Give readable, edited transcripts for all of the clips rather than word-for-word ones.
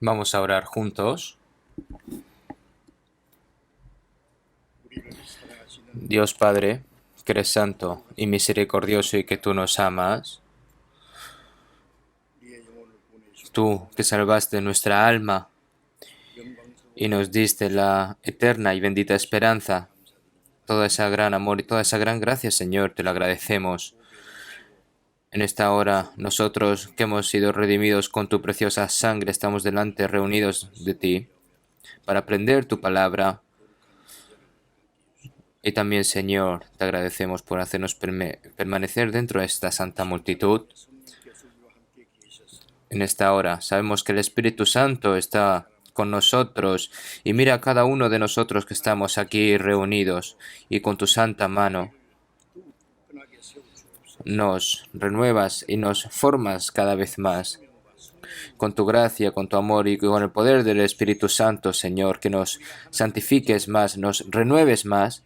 Vamos a orar juntos. Dios Padre, que eres santo y misericordioso y que tú nos amas, tú que salvaste nuestra alma y nos diste la eterna y bendita esperanza, todo ese gran amor y toda esa gran gracia, Señor, te lo agradecemos. En esta hora, nosotros que hemos sido redimidos con tu preciosa sangre, estamos delante reunidos de ti para aprender tu palabra. Y también, Señor, te agradecemos por hacernos permanecer dentro de esta santa multitud. En esta hora sabemos que el Espíritu Santo está con nosotros y mira a cada uno de nosotros que estamos aquí reunidos y con tu santa mano nos renuevas y nos formas cada vez más. Con tu gracia, con tu amor y con el poder del Espíritu Santo, Señor, que nos santifiques más, nos renueves más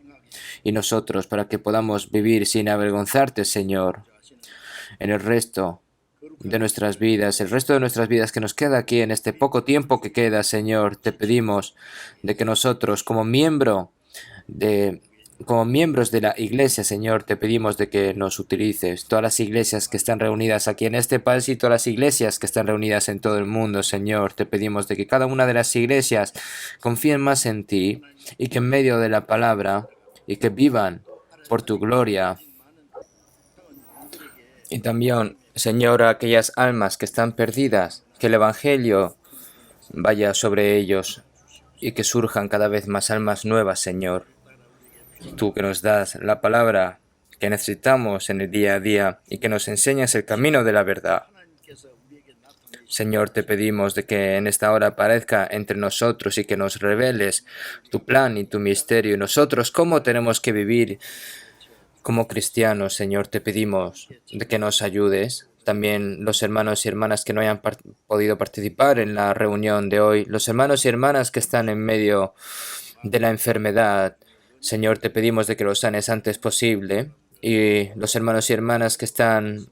y nosotros para que podamos vivir sin avergonzarte, Señor, en el resto de nuestras vidas, el resto de nuestras vidas que nos queda aquí en este poco tiempo que queda, Señor, te pedimos de que nosotros como miembros de la iglesia, Señor, te pedimos de que nos utilices. Todas las iglesias que están reunidas aquí en este país y todas las iglesias que están reunidas en todo el mundo, Señor, te pedimos de que cada una de las iglesias confíen más en ti y que en medio de la palabra y que vivan por tu gloria. Y también, Señor, a aquellas almas que están perdidas, que el Evangelio vaya sobre ellos y que surjan cada vez más almas nuevas, Señor. Tú que nos das la palabra que necesitamos en el día a día y que nos enseñas el camino de la verdad. Señor, te pedimos de que en esta hora aparezca entre nosotros y que nos reveles tu plan y tu misterio y nosotros cómo tenemos que vivir como cristianos. Señor, te pedimos de que nos ayudes. También los hermanos y hermanas que no hayan podido participar en la reunión de hoy, los hermanos y hermanas que están en medio de la enfermedad, Señor, te pedimos de que los sanes antes posible. Y los hermanos y hermanas que están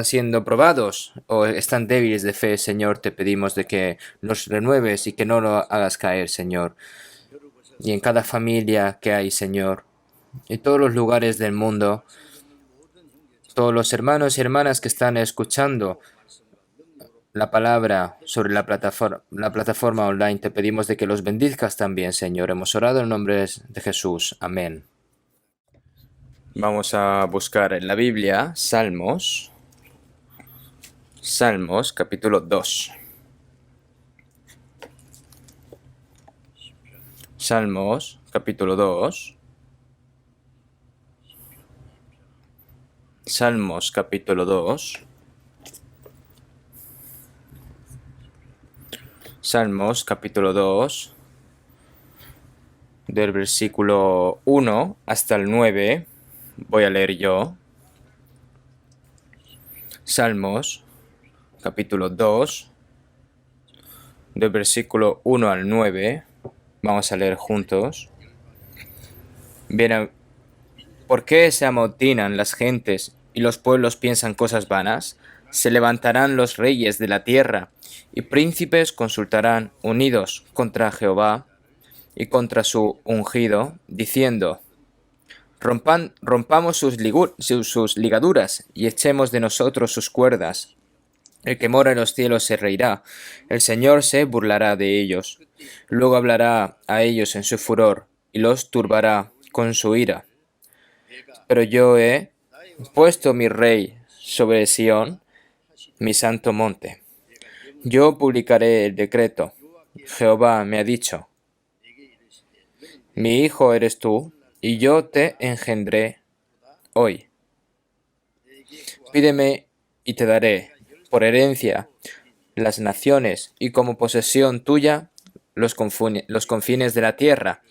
siendo probados o están débiles de fe, Señor, te pedimos de que los renueves y que no lo hagas caer, Señor. Y en cada familia que hay, Señor, en todos los lugares del mundo, todos los hermanos y hermanas que están escuchando la palabra sobre la plataforma online, te pedimos de que los bendizcas también, Señor. Hemos orado en nombre de Jesús. Amén. Vamos a buscar en la Biblia Salmos capítulo 2. Salmos capítulo 2. Salmos capítulo 2. Salmos capítulo 2. Del versículo 1 hasta el 9. Voy a leer yo. Salmos capítulo 2. Del versículo 1 al 9. Vamos a leer juntos. Bien, ¿por qué se amotinan las gentes y los pueblos piensan cosas vanas? Se levantarán los reyes de la tierra y príncipes consultarán unidos contra Jehová y contra su ungido, diciendo: rompamos sus ligaduras y echemos de nosotros sus cuerdas. El que mora en los cielos se reirá, el Señor se burlará de ellos. Luego hablará a ellos en su furor y los turbará con su ira. Pero yo he puesto mi rey sobre Sión, mi santo monte. Yo publicaré el decreto. Jehová me ha dicho: mi hijo eres tú, y yo te engendré hoy. Pídeme y te daré por herencia las naciones y como posesión tuya los confines de la tierra.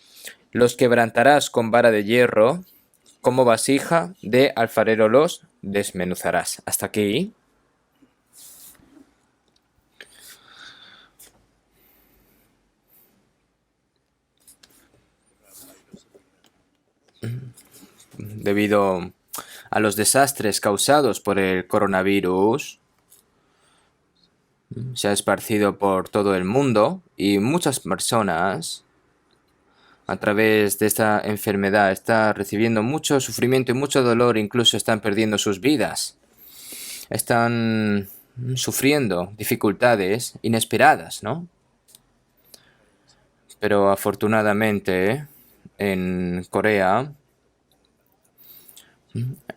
Los quebrantarás con vara de hierro, como vasija de alfarero los desmenuzarás. Hasta aquí. Debido a los desastres causados por el coronavirus, se ha esparcido por todo el mundo y muchas personas a través de esta enfermedad están recibiendo mucho sufrimiento y mucho dolor, incluso están perdiendo sus vidas. Están sufriendo dificultades inesperadas, ¿no? Pero afortunadamente en Corea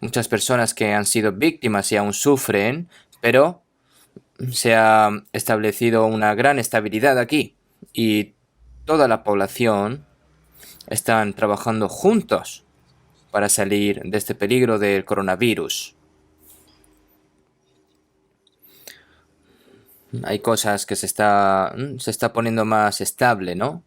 muchas personas que han sido víctimas y aún sufren, pero se ha establecido una gran estabilidad aquí y toda la población están trabajando juntos para salir de este peligro del coronavirus. Hay cosas que se está poniendo más estable, ¿no?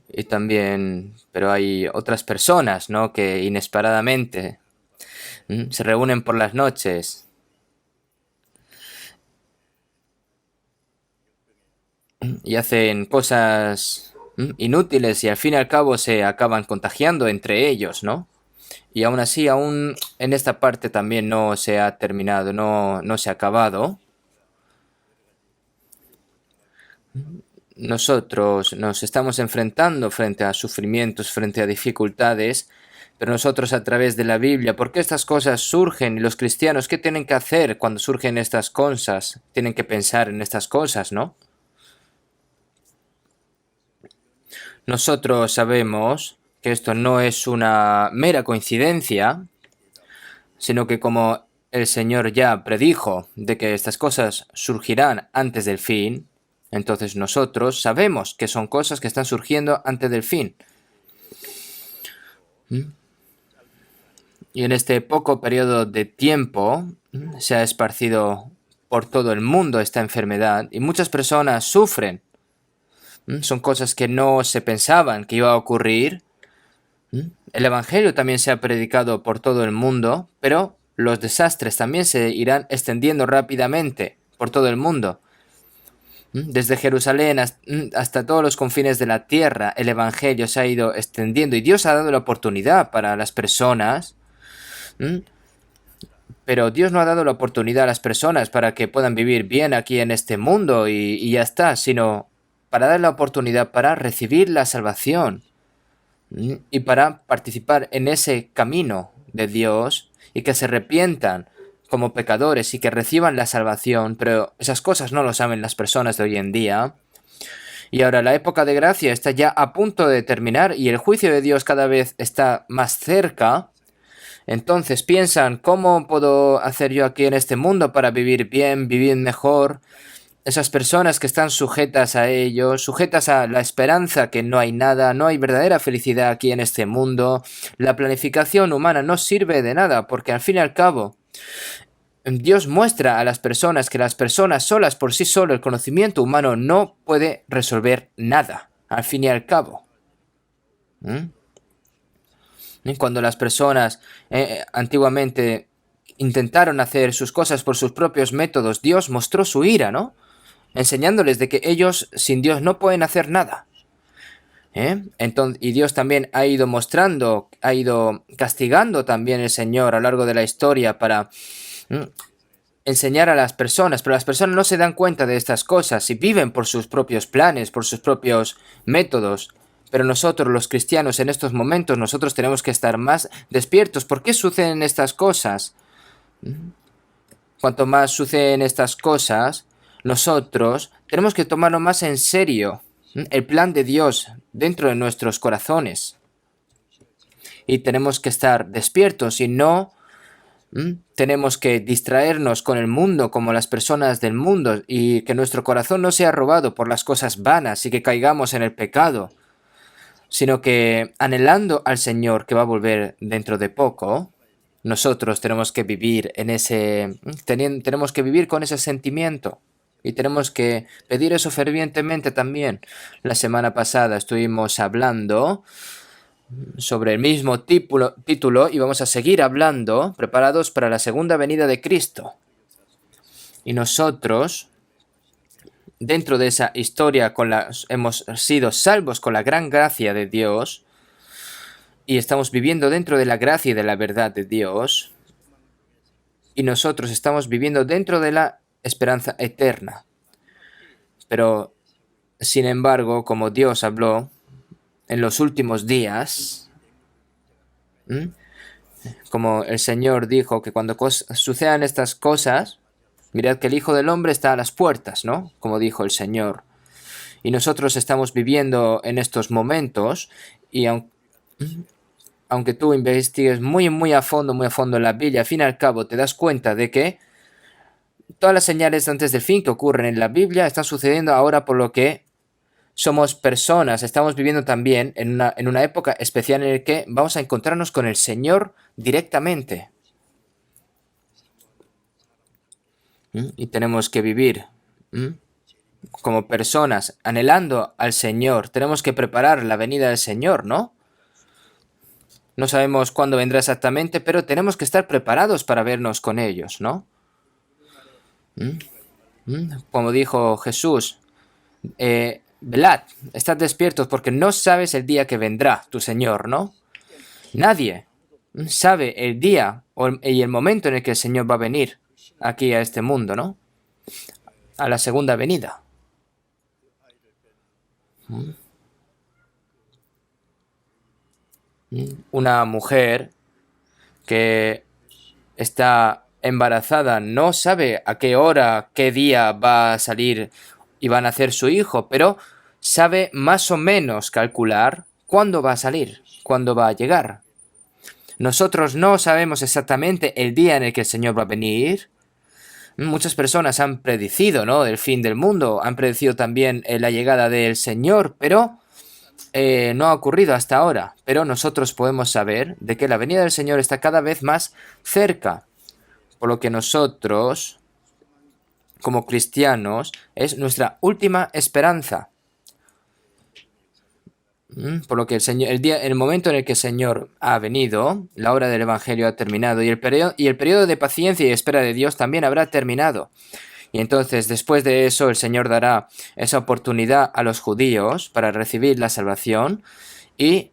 Y también, pero hay otras personas, ¿no? Que inesperadamente se reúnen por las noches y hacen cosas inútiles y al fin y al cabo se acaban contagiando entre ellos, ¿no? Y aún así, aún en esta parte también no se ha terminado, no se ha acabado. Nosotros nos estamos enfrentando frente a sufrimientos, frente a dificultades, pero nosotros a través de la Biblia, ¿por qué estas cosas surgen? Y los cristianos, ¿qué tienen que hacer cuando surgen estas cosas? Tienen que pensar en estas cosas, ¿no? Nosotros sabemos que esto no es una mera coincidencia, sino que como el Señor ya predijo de que estas cosas surgirán antes del fin, entonces nosotros sabemos que son cosas que están surgiendo antes del fin. Y en este poco periodo de tiempo se ha esparcido por todo el mundo esta enfermedad y muchas personas sufren. Son cosas que no se pensaban que iba a ocurrir. El Evangelio también se ha predicado por todo el mundo, pero los desastres también se irán extendiendo rápidamente por todo el mundo. Desde Jerusalén hasta todos los confines de la tierra, el Evangelio se ha ido extendiendo y Dios ha dado la oportunidad para las personas, pero Dios no ha dado la oportunidad a las personas para que puedan vivir bien aquí en este mundo y ya está, sino para dar la oportunidad para recibir la salvación y para participar en ese camino de Dios y que se arrepientan como pecadores y que reciban la salvación, pero esas cosas no lo saben las personas de hoy en día. Y ahora la época de gracia está ya a punto de terminar y el juicio de Dios cada vez está más cerca. Entonces piensan, ¿cómo puedo hacer yo aquí en este mundo para vivir bien, vivir mejor? Esas personas que están sujetas a ello, sujetas a la esperanza que no hay nada, no hay verdadera felicidad aquí en este mundo. La planificación humana no sirve de nada porque al fin y al cabo Dios muestra a las personas que las personas solas por sí solo, el conocimiento humano no puede resolver nada, al fin y al cabo. Cuando las personas antiguamente intentaron hacer sus cosas por sus propios métodos, Dios mostró su ira, ¿no? Enseñándoles de que ellos sin Dios no pueden hacer nada. Entonces, y Dios también ha ido mostrando, ha ido castigando también el Señor a lo largo de la historia para enseñar a las personas, pero las personas no se dan cuenta de estas cosas y viven por sus propios planes, por sus propios métodos. Pero nosotros, los cristianos, en estos momentos, nosotros tenemos que estar más despiertos. ¿Por qué suceden estas cosas? Cuanto más suceden estas cosas, nosotros tenemos que tomarlo más en serio, el plan de Dios dentro de nuestros corazones. Y tenemos que estar despiertos y no tenemos que distraernos con el mundo como las personas del mundo y que nuestro corazón no sea robado por las cosas vanas y que caigamos en el pecado, sino que anhelando al Señor que va a volver dentro de poco, nosotros tenemos que vivir tenemos que vivir con ese sentimiento y tenemos que pedir eso fervientemente también. La semana pasada estuvimos hablando sobre el mismo título y vamos a seguir hablando, preparados para la segunda venida de Cristo. Y nosotros, dentro de esa historia, hemos sido salvos con la gran gracia de Dios y estamos viviendo dentro de la gracia y de la verdad de Dios. y nosotros estamos viviendo dentro de la esperanza eterna. Pero, sin embargo, como Dios habló en los últimos días, como el Señor dijo que cuando sucedan estas cosas, mirad que el Hijo del Hombre está a las puertas, ¿no? Como dijo el Señor. Y nosotros estamos viviendo en estos momentos y aunque tú investigues muy a fondo en la Biblia, al fin y al cabo te das cuenta de que todas las señales antes del fin que ocurren en la Biblia están sucediendo ahora, por lo que somos personas, estamos viviendo también en una época especial en la que vamos a encontrarnos con el Señor directamente. Y tenemos que vivir como personas anhelando al Señor. Tenemos que preparar la venida del Señor, ¿no? No sabemos cuándo vendrá exactamente, pero tenemos que estar preparados para vernos con ellos, ¿no? Como dijo Jesús, velad, estad despiertos porque no sabes el día que vendrá tu Señor, ¿no? Nadie sabe el día y el momento en el que el Señor va a venir aquí a este mundo, ¿no? A la segunda venida. Una mujer que está embarazada no sabe a qué hora, qué día va a salir y va a nacer su hijo, pero sabe más o menos calcular cuándo va a salir, cuándo va a llegar. Nosotros no sabemos exactamente el día en el que el Señor va a venir. Muchas personas han predecido, ¿no?, el fin del mundo, han predecido también la llegada del Señor, pero no ha ocurrido hasta ahora. Pero nosotros podemos saber de que la venida del Señor está cada vez más cerca, por lo que nosotros, como cristianos, es nuestra última esperanza. Por lo que el momento en el que el Señor ha venido, la hora del Evangelio ha terminado y el periodo de paciencia y espera de Dios también habrá terminado. Y entonces, después de eso, el Señor dará esa oportunidad a los judíos para recibir la salvación y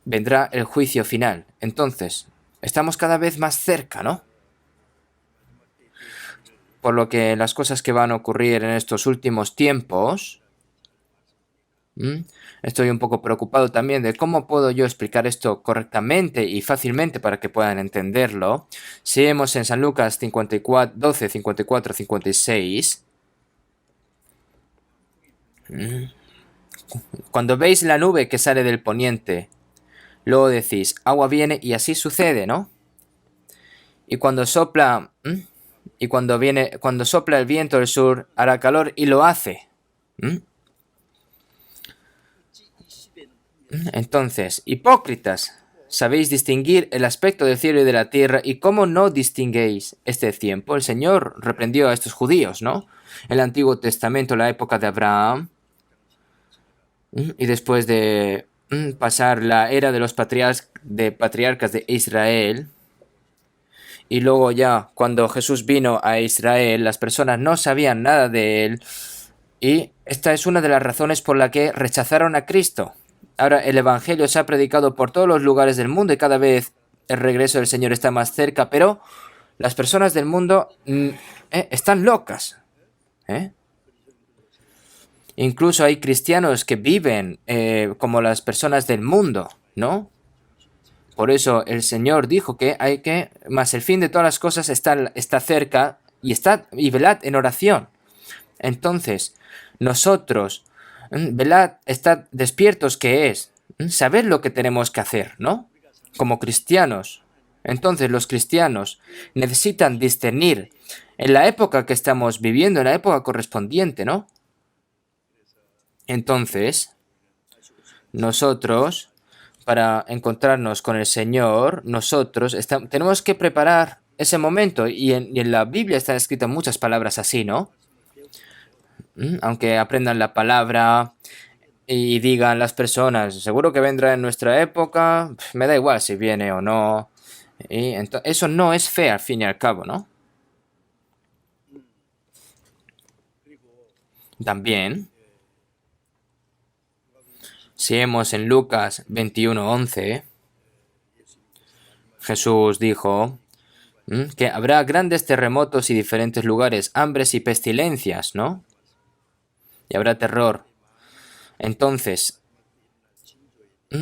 vendrá el juicio final. Entonces, estamos cada vez más cerca, ¿no? Por lo que las cosas que van a ocurrir en estos últimos tiempos, estoy un poco preocupado también de cómo puedo yo explicar esto correctamente y fácilmente para que puedan entenderlo. Si vemos en San Lucas 12, 54, 56, cuando veis la nube que sale del poniente, luego decís, agua viene, y así sucede, ¿no? Y cuando sopla, cuando sopla el viento del sur, hará calor y lo hace. Entonces, hipócritas, sabéis distinguir el aspecto del cielo y de la tierra, y cómo no distinguéis este tiempo. El Señor reprendió a estos judíos, ¿no? En el Antiguo Testamento, la época de Abraham, y después de pasar la era de los patriarcas de Israel, y luego ya cuando Jesús vino a Israel, las personas no sabían nada de él, y esta es una de las razones por la que rechazaron a Cristo. Ahora el Evangelio se ha predicado por todos los lugares del mundo y cada vez el regreso del Señor está más cerca, pero las personas del mundo están locas. Incluso hay cristianos que viven como las personas del mundo, ¿no? Por eso el Señor dijo que mas el fin de todas las cosas está cerca y velad en oración. Entonces, nosotros, velad, estad despiertos, que es saber lo que tenemos que hacer, ¿no? Como cristianos. Entonces, los cristianos necesitan discernir en la época que estamos viviendo, en la época correspondiente, ¿no? Entonces, nosotros, para encontrarnos con el Señor, nosotros tenemos que preparar ese momento, y en la Biblia están escritas muchas palabras así, ¿no? Aunque aprendan la palabra y digan las personas, seguro que vendrá en nuestra época, me da igual si viene o no. Y eso no es fe al fin y al cabo, ¿no? También, si vemos en Lucas 21:11, Jesús dijo Que habrá grandes terremotos y diferentes lugares, hambres y pestilencias, ¿no? Y habrá terror. Entonces,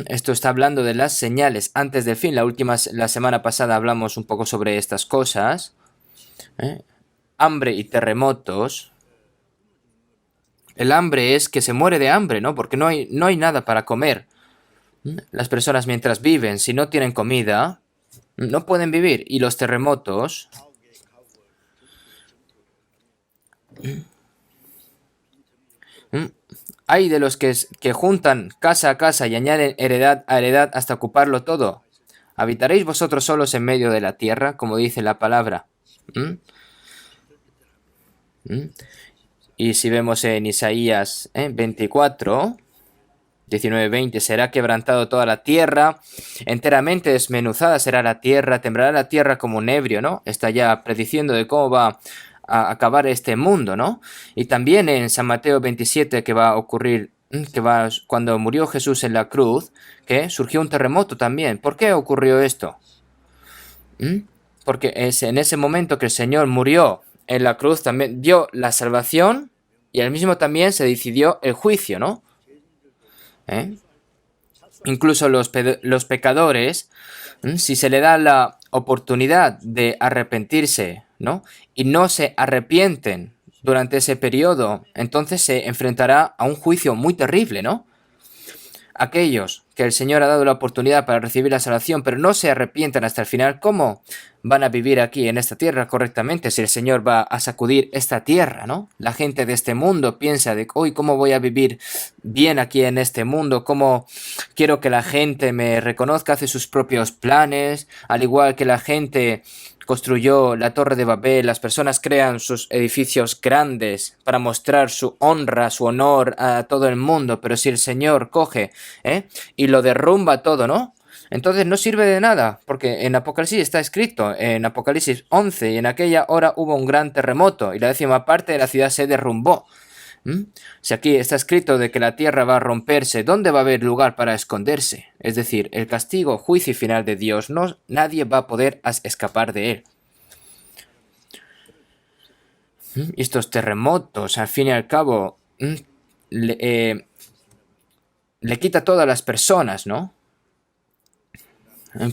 esto está hablando de las señales antes del fin. La semana pasada hablamos un poco sobre estas cosas. Hambre y terremotos. El hambre es que se muere de hambre, ¿no? Porque no hay nada para comer. Las personas mientras viven, si no tienen comida, no pueden vivir. Y los terremotos, hay de los que juntan casa a casa y añaden heredad a heredad hasta ocuparlo todo. ¿Habitaréis vosotros solos en medio de la tierra, como dice la palabra? Y si vemos en Isaías 24, 19-20, será quebrantado toda la tierra, enteramente desmenuzada será la tierra, temblará la tierra como un ebrio, ¿no? Está ya prediciendo de cómo va a acabar este mundo, ¿no? Y también en San Mateo 27 que va a ocurrir, cuando murió Jesús en la cruz, que surgió un terremoto también. ¿Por qué ocurrió esto? Porque es en ese momento que el Señor murió en la cruz, también dio la salvación y al mismo también se decidió el juicio, ¿no? Incluso los pecadores, si se le da la oportunidad de arrepentirse, ¿no? Y no se arrepienten durante ese periodo, entonces se enfrentará a un juicio muy terrible, ¿no? Aquellos que el Señor ha dado la oportunidad para recibir la salvación, pero no se arrepientan hasta el final, ¿cómo van a vivir aquí en esta tierra correctamente si el Señor va a sacudir esta tierra, ¿no? La gente de este mundo piensa de, hoy, ¿cómo voy a vivir bien aquí en este mundo? ¿Cómo quiero que la gente me reconozca? Hace sus propios planes, al igual que la gente construyó la Torre de Babel, las personas crean sus edificios grandes para mostrar su honra, su honor a todo el mundo, pero si el Señor coge y lo derrumba todo, ¿no? Entonces no sirve de nada, porque en Apocalipsis está escrito, en Apocalipsis 11, y en aquella hora hubo un gran terremoto, y la 10ª parte de la ciudad se derrumbó. Si aquí está escrito de que la tierra va a romperse, ¿dónde va a haber lugar para esconderse? Es decir, el castigo, juicio y final de Dios, nadie va a poder escapar de él. Estos terremotos, al fin y al cabo, le quita a todas las personas, ¿no?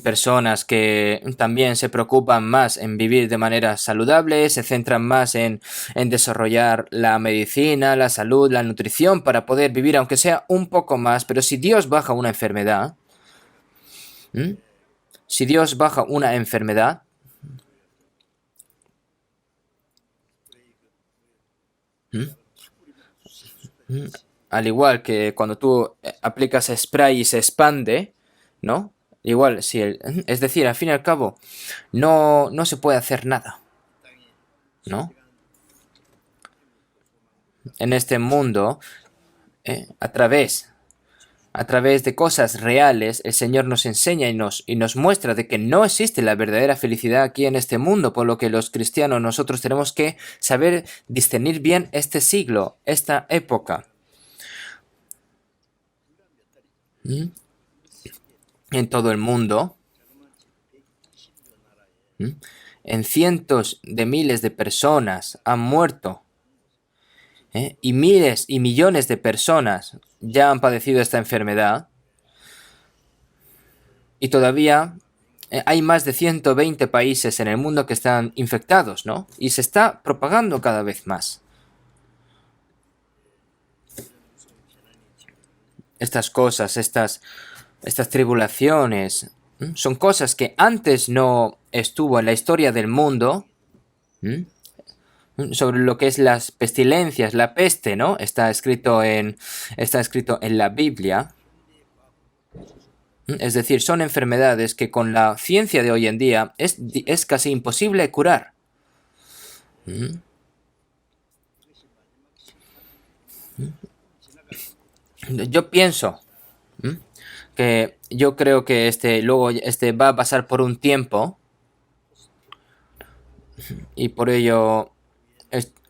Personas que también se preocupan más en vivir de manera saludable, se centran más en desarrollar la medicina, la salud, la nutrición para poder vivir aunque sea un poco más, pero si Dios baja una enfermedad, si Dios baja una enfermedad, al igual que cuando tú aplicas spray y se expande, ¿no? Igual, es decir, al fin y al cabo, no se puede hacer nada, ¿no? En este mundo, a través de cosas reales, el Señor nos enseña y nos muestra de que no existe la verdadera felicidad aquí en este mundo, por lo que los cristianos nosotros tenemos que saber discernir bien este siglo, esta época. En todo el mundo, en cientos de miles de personas han muerto, y miles y millones de personas ya han padecido esta enfermedad, y todavía hay más de 120 países en el mundo que están infectados, ¿no? Y se está propagando cada vez más. Estas cosas, estas tribulaciones, son cosas que antes no estuvo en la historia del mundo, sobre lo que es las pestilencias, la peste, ¿no? Está escrito en la Biblia. Es decir, son enfermedades que con la ciencia de hoy en día es casi imposible curar. Yo pienso que yo creo que luego va a pasar por un tiempo y por ello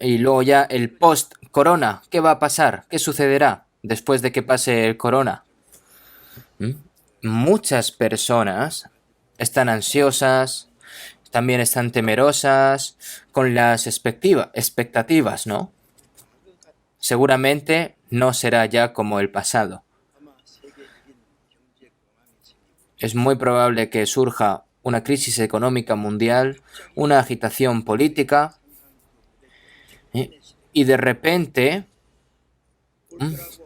y luego ya el post-corona, ¿qué va a pasar? ¿Qué sucederá después de que pase el corona? Muchas personas están ansiosas, también están temerosas con las expectativas, ¿no? Seguramente no será ya como el pasado. Es muy probable que surja una crisis económica mundial, una agitación política, y de repente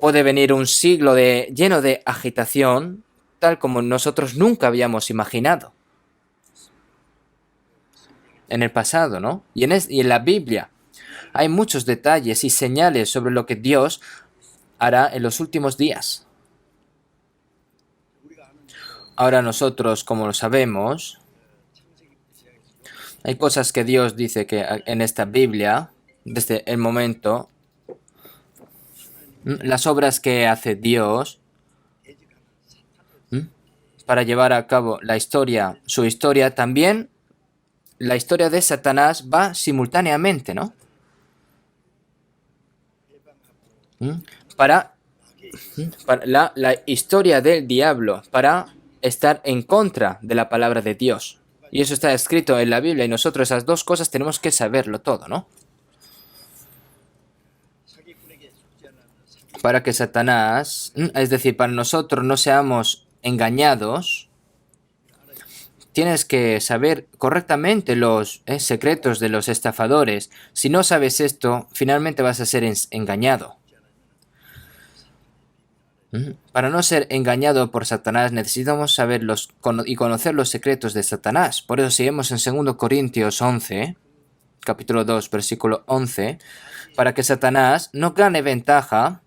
puede venir un siglo lleno de agitación, tal como nosotros nunca habíamos imaginado en el pasado, ¿no? Y en la Biblia hay muchos detalles y señales sobre lo que Dios hará en los últimos días. Ahora nosotros, como lo sabemos, hay cosas que Dios dice que en esta Biblia, desde el momento, las obras que hace Dios para llevar a cabo la historia, su historia, también la historia de Satanás va simultáneamente, ¿no? Para la historia del diablo, para estar en contra de la palabra de Dios. Y eso está escrito en la Biblia y nosotros esas dos cosas tenemos que saberlo todo, ¿no? Para que Satanás, es decir, para nosotros no seamos engañados, tienes que saber correctamente los secretos de los estafadores. Si no sabes esto, finalmente vas a ser engañado. Para no ser engañado por Satanás, necesitamos saber y conocer los secretos de Satanás. Por eso seguimos en 2 Corintios 11, capítulo 2, versículo 11, para que Satanás no gane ventaja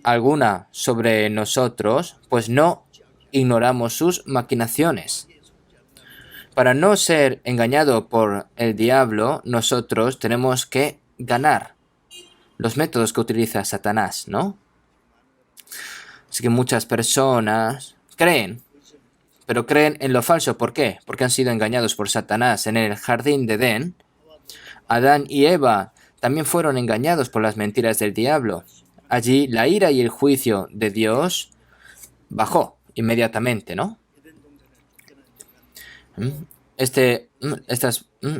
alguna sobre nosotros, pues no ignoramos sus maquinaciones. Para no ser engañado por el diablo, nosotros tenemos que ganar los métodos que utiliza Satanás, ¿no? Así que muchas personas creen, pero creen en lo falso. ¿Por qué? Porque han sido engañados por Satanás. En el jardín de Edén, Adán y Eva también fueron engañados por las mentiras del diablo. Allí la ira y el juicio de Dios bajó inmediatamente, ¿no?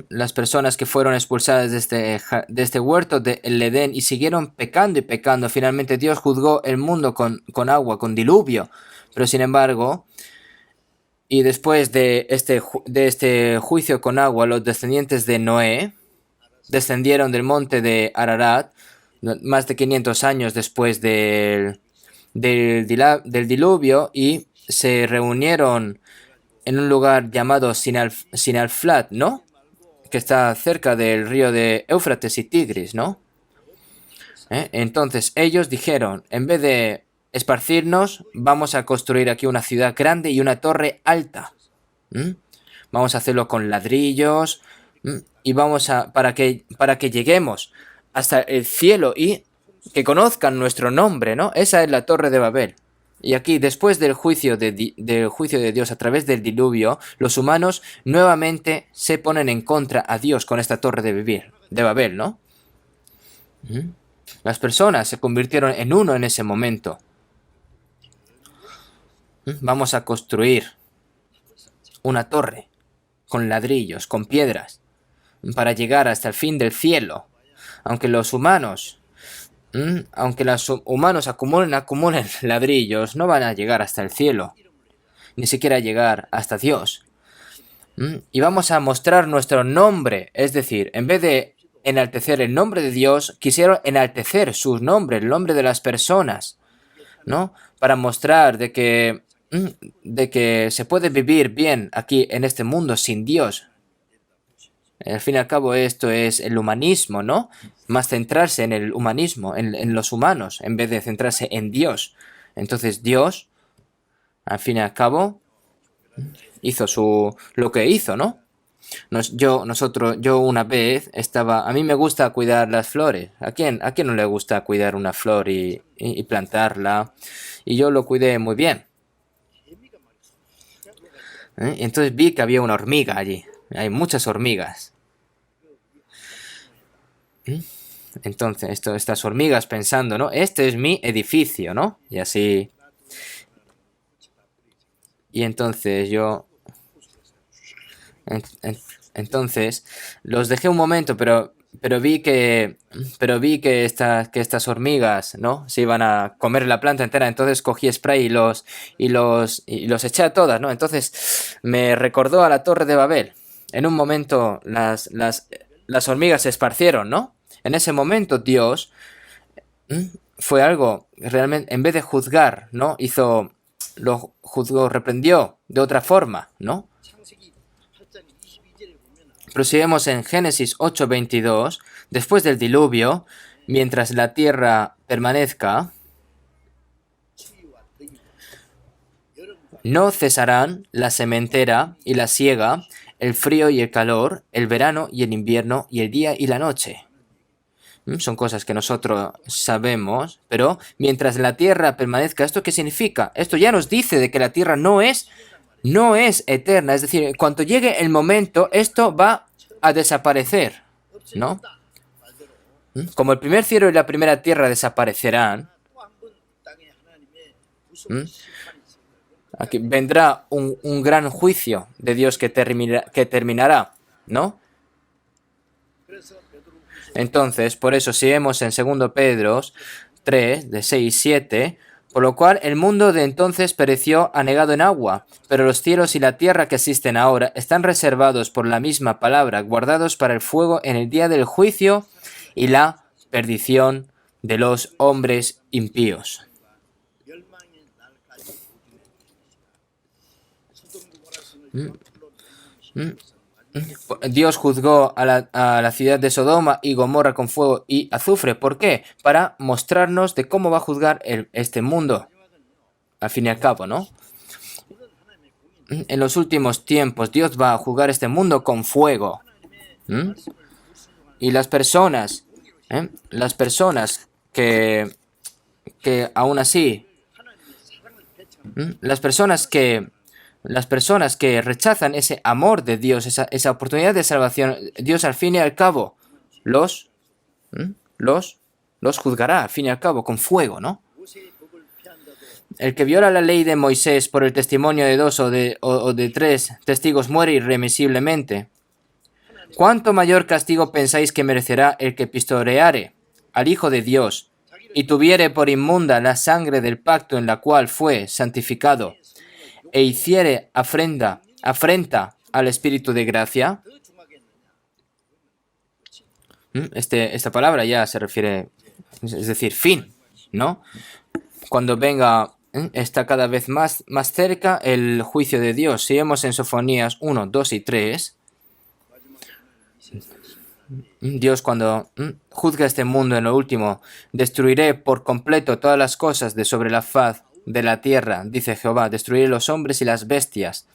Las personas que fueron expulsadas de este huerto del Edén y siguieron pecando y pecando, finalmente Dios juzgó el mundo con agua, con diluvio. Pero sin embargo, y después de este juicio con agua, los descendientes de Noé descendieron del monte de Ararat más de 500 años después del diluvio y se reunieron en un lugar llamado Sinalflat, ¿no? Que está cerca del río de Éufrates y Tigris, ¿no? Entonces ellos dijeron, en vez de esparcirnos, vamos a construir aquí una ciudad grande y una torre alta. Vamos a hacerlo con ladrillos y para que lleguemos hasta el cielo y que conozcan nuestro nombre, ¿no? Esa es la Torre de Babel. Y aquí, después del juicio de Dios a través del diluvio, los humanos nuevamente se ponen en contra a Dios con esta Torre de Babel, ¿no? Las personas se convirtieron en uno en ese momento. Vamos a construir una torre con ladrillos, con piedras, para llegar hasta el fin del cielo. Aunque los humanos acumulen ladrillos, no van a llegar hasta el cielo, ni siquiera llegar hasta Dios. Y vamos a mostrar nuestro nombre, es decir, en vez de enaltecer el nombre de Dios, quisieron enaltecer su nombre, el nombre de las personas, ¿no? Para mostrar de que se puede vivir bien aquí en este mundo sin Dios. Al fin y al cabo esto es el humanismo, ¿no? Más centrarse en el humanismo, en los humanos, en vez de centrarse en Dios. Entonces Dios, al fin y al cabo, hizo lo que hizo, ¿no? Yo una vez a mí me gusta cuidar las flores. ¿A quién no le gusta cuidar una flor y plantarla? Y yo lo cuidé muy bien. Entonces vi que había una hormiga allí. Hay muchas hormigas. Entonces, estas hormigas pensando, ¿no? Este es mi edificio, ¿no? Y así. Y entonces yo Entonces, los dejé un momento, pero vi que estas hormigas, ¿no? Se iban a comer la planta entera. Entonces cogí spray y los eché a todas, ¿no? Entonces me recordó a la Torre de Babel. En un momento las hormigas se esparcieron, ¿no? En ese momento Dios fue algo realmente, en vez de juzgar, ¿no? Lo juzgó, reprendió de otra forma, ¿no? Proseguimos en Génesis 8:22. Después del diluvio, mientras la tierra permanezca, no cesarán la sementera y la siega, el frío y el calor, el verano y el invierno, y el día y la noche. Son cosas que nosotros sabemos, pero mientras la tierra permanezca, ¿esto qué significa? Esto ya nos dice de que la tierra no es eterna, es decir, cuando llegue el momento, esto va a desaparecer, ¿no? Como el primer cielo y la primera tierra desaparecerán, aquí vendrá un gran juicio de Dios que terminará, ¿no? Entonces, por eso, si vemos en 2 Pedro 3, de 6 y 7, por lo cual el mundo de entonces pereció anegado en agua, pero los cielos y la tierra que existen ahora están reservados por la misma palabra, guardados para el fuego en el día del juicio y la perdición de los hombres impíos. Dios juzgó a la ciudad de Sodoma y Gomorra con fuego y azufre. ¿Por qué? Para mostrarnos de cómo va a juzgar este mundo. Al fin y al cabo, ¿no? En los últimos tiempos, Dios va a juzgar este mundo con fuego. Y las personas que aún así, las personas que rechazan ese amor de Dios, esa oportunidad de salvación, Dios al fin y al cabo los juzgará, al fin y al cabo, con fuego, ¿no? El que viola la ley de Moisés por el testimonio de 2 o de 3 testigos muere irremisiblemente. ¿Cuánto mayor castigo pensáis que merecerá el que pisoteare al Hijo de Dios y tuviere por inmunda la sangre del pacto en la cual fue santificado e hiciere afrenta al Espíritu de gracia? Esta palabra ya se refiere, es decir, fin, ¿no? Cuando venga, está cada vez más cerca el juicio de Dios. Si vemos en Sofonías 1, 2 y 3, Dios cuando juzga este mundo en lo último, destruiré por completo todas las cosas de sobre la faz de la tierra, dice Jehová, destruiré los hombres y las bestias,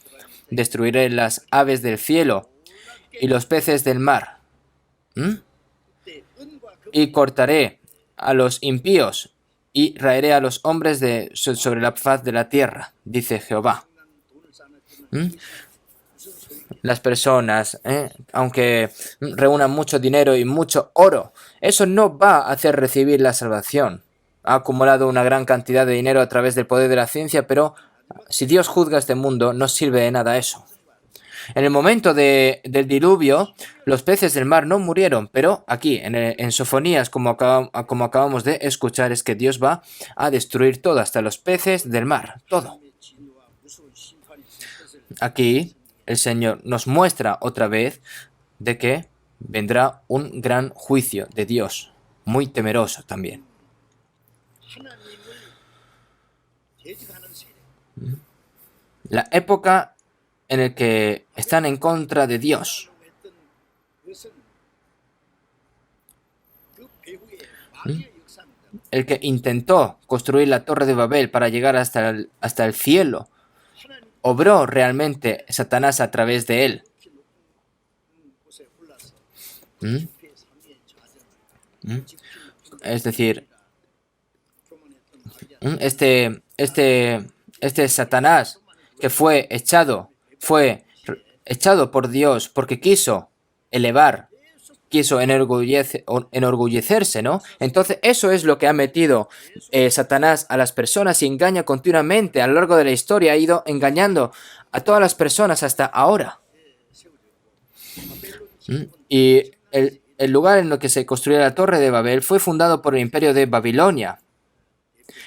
destruiré las aves del cielo y los peces del mar, y cortaré a los impíos y raeré a los hombres sobre la faz de la tierra, dice Jehová. Las personas, aunque reúnan mucho dinero y mucho oro, eso no va a hacer recibir la salvación. Ha acumulado una gran cantidad de dinero a través del poder de la ciencia, pero si Dios juzga este mundo, no sirve de nada eso. En el momento del diluvio, los peces del mar no murieron, pero aquí, en Sofonías, como acabamos de escuchar, es que Dios va a destruir todo, hasta los peces del mar, todo. Aquí, el Señor nos muestra otra vez de que vendrá un gran juicio de Dios, muy temeroso también. La época en la que están en contra de Dios. El que intentó construir la Torre de Babel para llegar hasta el cielo, obró realmente Satanás a través de él. Es decir, este Satanás que fue echado por Dios porque quiso enorgullecerse, ¿no? Entonces eso es lo que ha metido Satanás a las personas y engaña continuamente. A lo largo de la historia ha ido engañando a todas las personas hasta ahora. Y el lugar en el que se construyó la Torre de Babel fue fundado por el Imperio de Babilonia.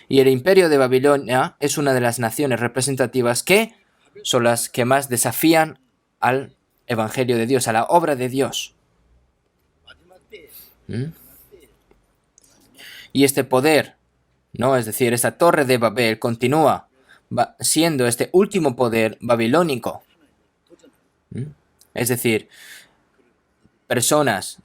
Y el Imperio de Babilonia es una de las naciones representativas que son las que más desafían al Evangelio de Dios, a la obra de Dios. Y este poder, ¿no? Es decir, esta Torre de Babel continúa siendo este último poder babilónico. Es decir, personas,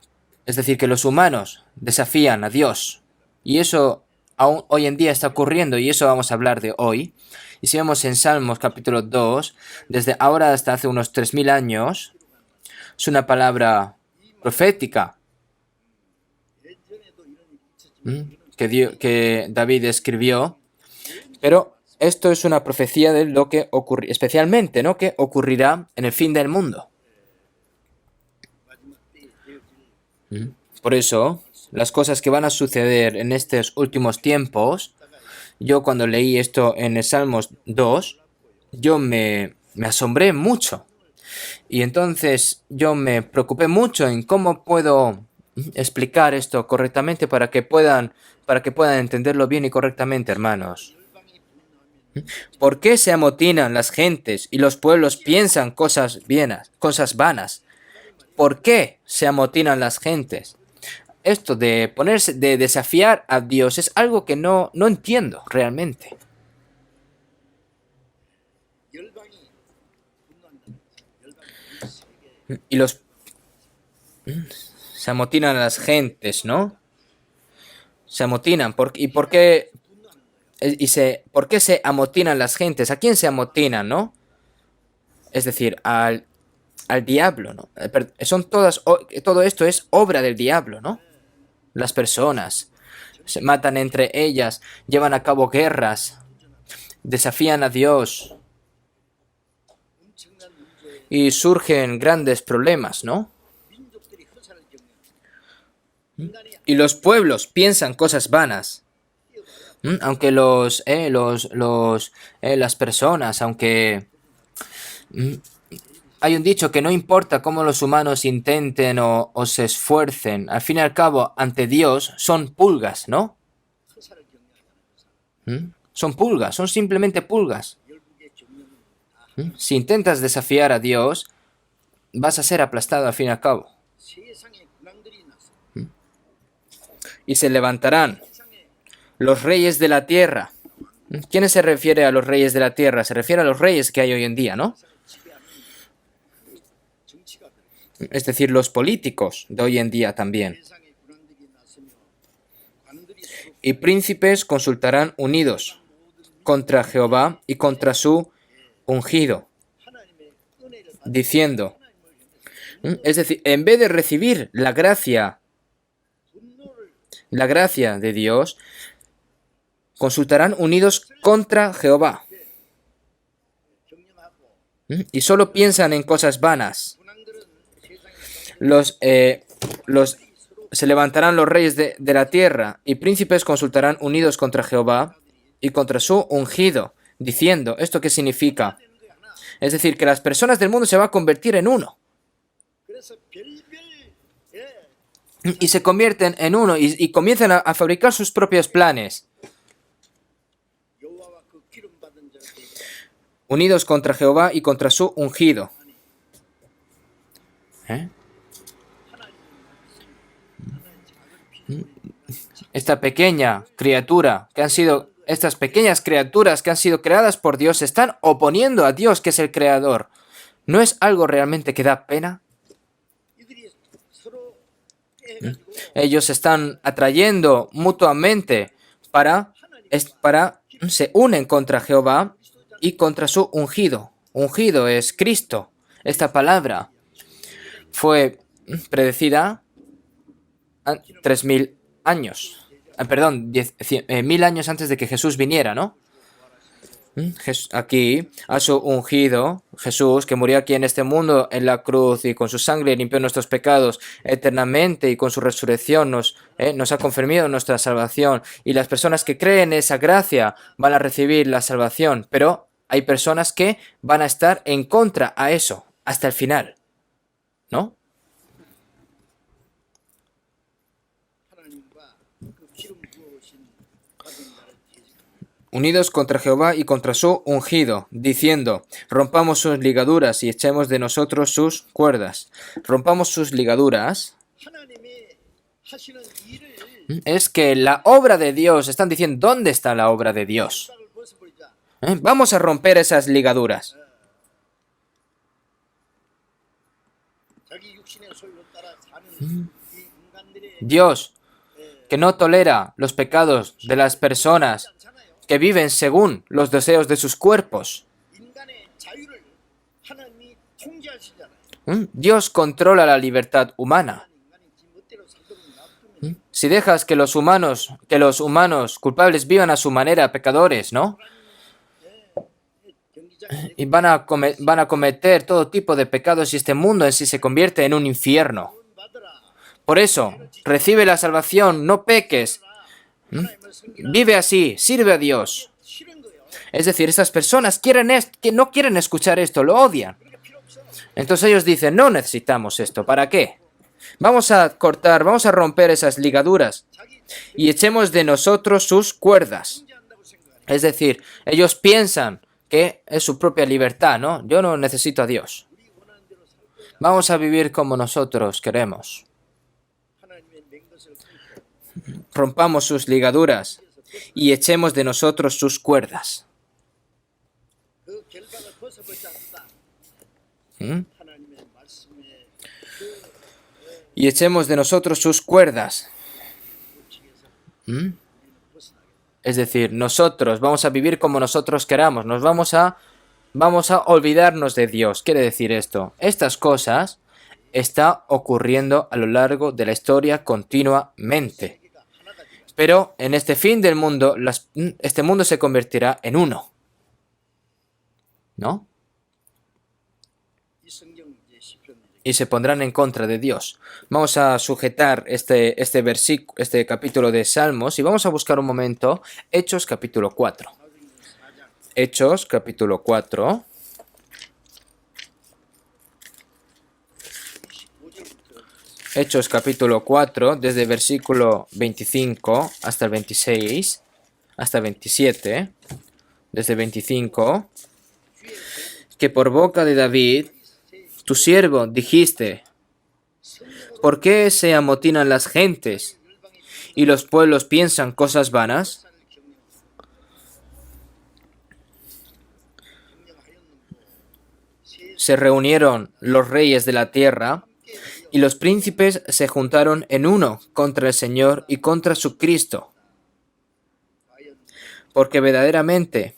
es decir, que los humanos desafían a Dios. Y eso aún hoy en día está ocurriendo y eso vamos a hablar de hoy. Y si vemos en Salmos capítulo 2, desde ahora hasta hace unos 3000 años, es una palabra profética que David escribió, pero esto es una profecía de lo que ocurrirá, especialmente, ¿no?, que ocurrirá en el fin del mundo. Por eso, las cosas que van a suceder en estos últimos tiempos, yo cuando leí esto en el Salmos 2, yo me asombré mucho. Y entonces yo me preocupé mucho en cómo puedo explicar esto correctamente para que puedan entenderlo bien y correctamente, hermanos. ¿Por qué se amotinan las gentes y los pueblos piensan cosas vanas? ¿Por qué se amotinan las gentes? Esto de desafiar a Dios es algo que no entiendo realmente. Y se amotinan las gentes, ¿no? Se amotinan. ¿Por qué? ¿Por qué se amotinan las gentes? ¿A quién se amotinan, no? Es decir, al diablo, ¿no? Todo esto es obra del diablo, ¿no? Las personas se matan entre ellas, llevan a cabo guerras, desafían a Dios y surgen grandes problemas, ¿no? Y los pueblos piensan cosas vanas. Aunque las personas, aunque hay un dicho que no importa cómo los humanos intenten o se esfuercen, al fin y al cabo, ante Dios, son pulgas, ¿no? Son pulgas, son simplemente pulgas. Si intentas desafiar a Dios, vas a ser aplastado al fin y al cabo. Y se levantarán los reyes de la tierra. ¿Quién se refiere a los reyes de la tierra? Se refiere a los reyes que hay hoy en día, ¿no? Es decir, los políticos de hoy en día también. Y príncipes consultarán unidos contra Jehová y contra su ungido, diciendo, es decir, en vez de recibir la gracia de Dios, consultarán unidos contra Jehová. Y solo piensan en cosas vanas. Se levantarán los reyes de la tierra y príncipes consultarán unidos contra Jehová y contra su ungido, diciendo, ¿esto qué significa? Es decir, que las personas del mundo se van a convertir en uno. Y se convierten en uno y comienzan a fabricar sus propios planes. Unidos contra Jehová y contra su ungido. Esta pequeña criatura estas pequeñas criaturas que han sido creadas por Dios se están oponiendo a Dios, que es el creador. ¿No es algo realmente que da pena? Ellos se están atrayendo mutuamente se unen contra Jehová y contra su ungido. Ungido es Cristo. Esta palabra fue predecida 3000 años. Perdón, 1000 años antes de que Jesús viniera, ¿no? Aquí, a su ungido, Jesús, que murió aquí en este mundo en la cruz y con su sangre limpió nuestros pecados eternamente y con su resurrección nos ha confirmado nuestra salvación. Y las personas que creen en esa gracia van a recibir la salvación, pero hay personas que van a estar en contra a eso hasta el final, ¿no? unidos contra Jehová y contra su ungido, diciendo, rompamos sus ligaduras y echemos de nosotros sus cuerdas. Rompamos sus ligaduras. Es que la obra de Dios, están diciendo, ¿dónde está la obra de Dios? Vamos a romper esas ligaduras. Dios, que no tolera los pecados de las personas que viven según los deseos de sus cuerpos. Dios controla la libertad humana. Si dejas que los humanos culpables vivan a su manera, pecadores, ¿no? Y van a cometer todo tipo de pecados y este mundo en sí se convierte en un infierno. Por eso, recibe la salvación, no peques. Vive así, sirve a Dios. Es decir, estas personas que no quieren escuchar esto, lo odian. Entonces ellos dicen, no necesitamos esto, ¿para qué? Vamos a cortar, vamos a romper esas ligaduras y echemos de nosotros sus cuerdas. Es decir, ellos piensan que es su propia libertad, ¿no? Yo no necesito a Dios. Vamos a vivir como nosotros queremos. Rompamos sus ligaduras y echemos de nosotros sus cuerdas. Y echemos de nosotros sus cuerdas. Es decir, nosotros vamos a vivir como nosotros queramos. Vamos a olvidarnos de Dios. Quiere decir esto. Estas cosas están ocurriendo a lo largo de la historia continuamente. Pero en este fin del mundo, este mundo se convertirá en uno. ¿No? Y se pondrán en contra de Dios. Vamos a sujetar este capítulo de Salmos y vamos a buscar un momento Hechos capítulo 4. Hechos capítulo 4. Hechos capítulo 4, desde el versículo 25 hasta el 26, hasta el 27, desde el 25, que por boca de David, tu siervo, dijiste, ¿por qué se amotinan las gentes y los pueblos piensan cosas vanas? Se reunieron los reyes de la tierra y los príncipes se juntaron en uno contra el Señor y contra su Cristo, porque verdaderamente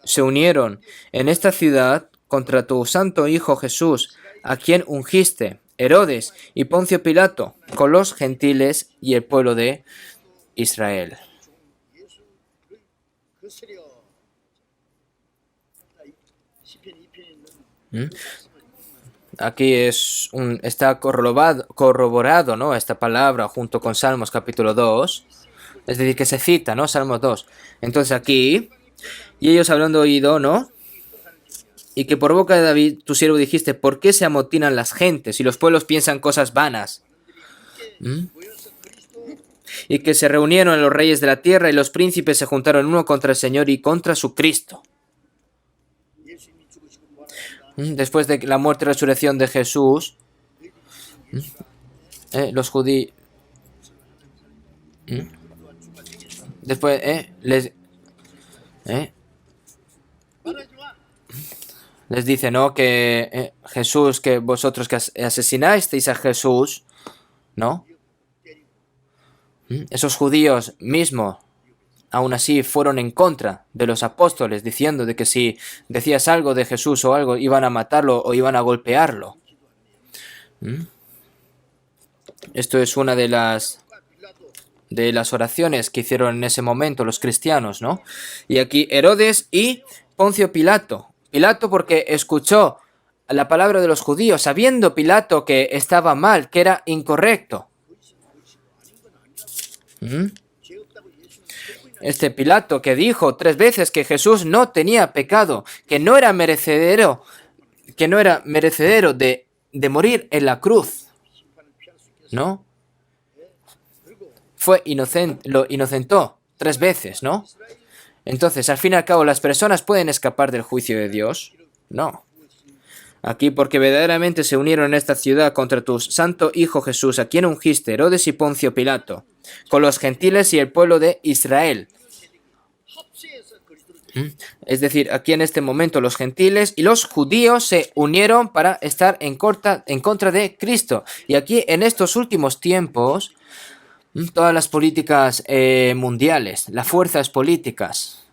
se unieron en esta ciudad contra tu santo Hijo Jesús, a quien ungiste, Herodes y Poncio Pilato, con los gentiles y el pueblo de Israel. Aquí está corroborado, ¿no? Esta palabra junto con Salmos capítulo 2. Es decir, que se cita, ¿no? Salmos 2. Entonces aquí, y ellos hablando oído, ¿no? Y que por boca de David, tu siervo, dijiste, ¿por qué se amotinan las gentes y los pueblos piensan cosas vanas? Y que se reunieron los reyes de la tierra y los príncipes se juntaron uno contra el Señor y contra su Cristo. Después de la muerte y resurrección de Jesús, los judíos, después, les dice, ¿no? Que Jesús, que vosotros que asesinasteis a Jesús, ¿no? Esos judíos mismos, aún así, fueron en contra de los apóstoles, diciendo de que si decías algo de Jesús o algo, iban a matarlo o iban a golpearlo. Esto es una de las oraciones que hicieron en ese momento los cristianos, ¿no? Y aquí Herodes y Poncio Pilato. Pilato porque escuchó la palabra de los judíos, sabiendo Pilato que estaba mal, que era incorrecto. Este Pilato que dijo 3 veces que Jesús no tenía pecado, que no era merecedero de morir en la cruz, ¿no? Lo inocentó 3 veces, ¿no? Entonces, al fin y al cabo, ¿las personas pueden escapar del juicio de Dios? No. Aquí porque verdaderamente se unieron en esta ciudad contra tu santo Hijo Jesús, a quien ungiste Herodes y Poncio Pilato, con los gentiles y el pueblo de Israel. Es decir, aquí en este momento los gentiles y los judíos se unieron para estar en contra de Cristo. Y aquí en estos últimos tiempos, todas las políticas mundiales, las fuerzas políticas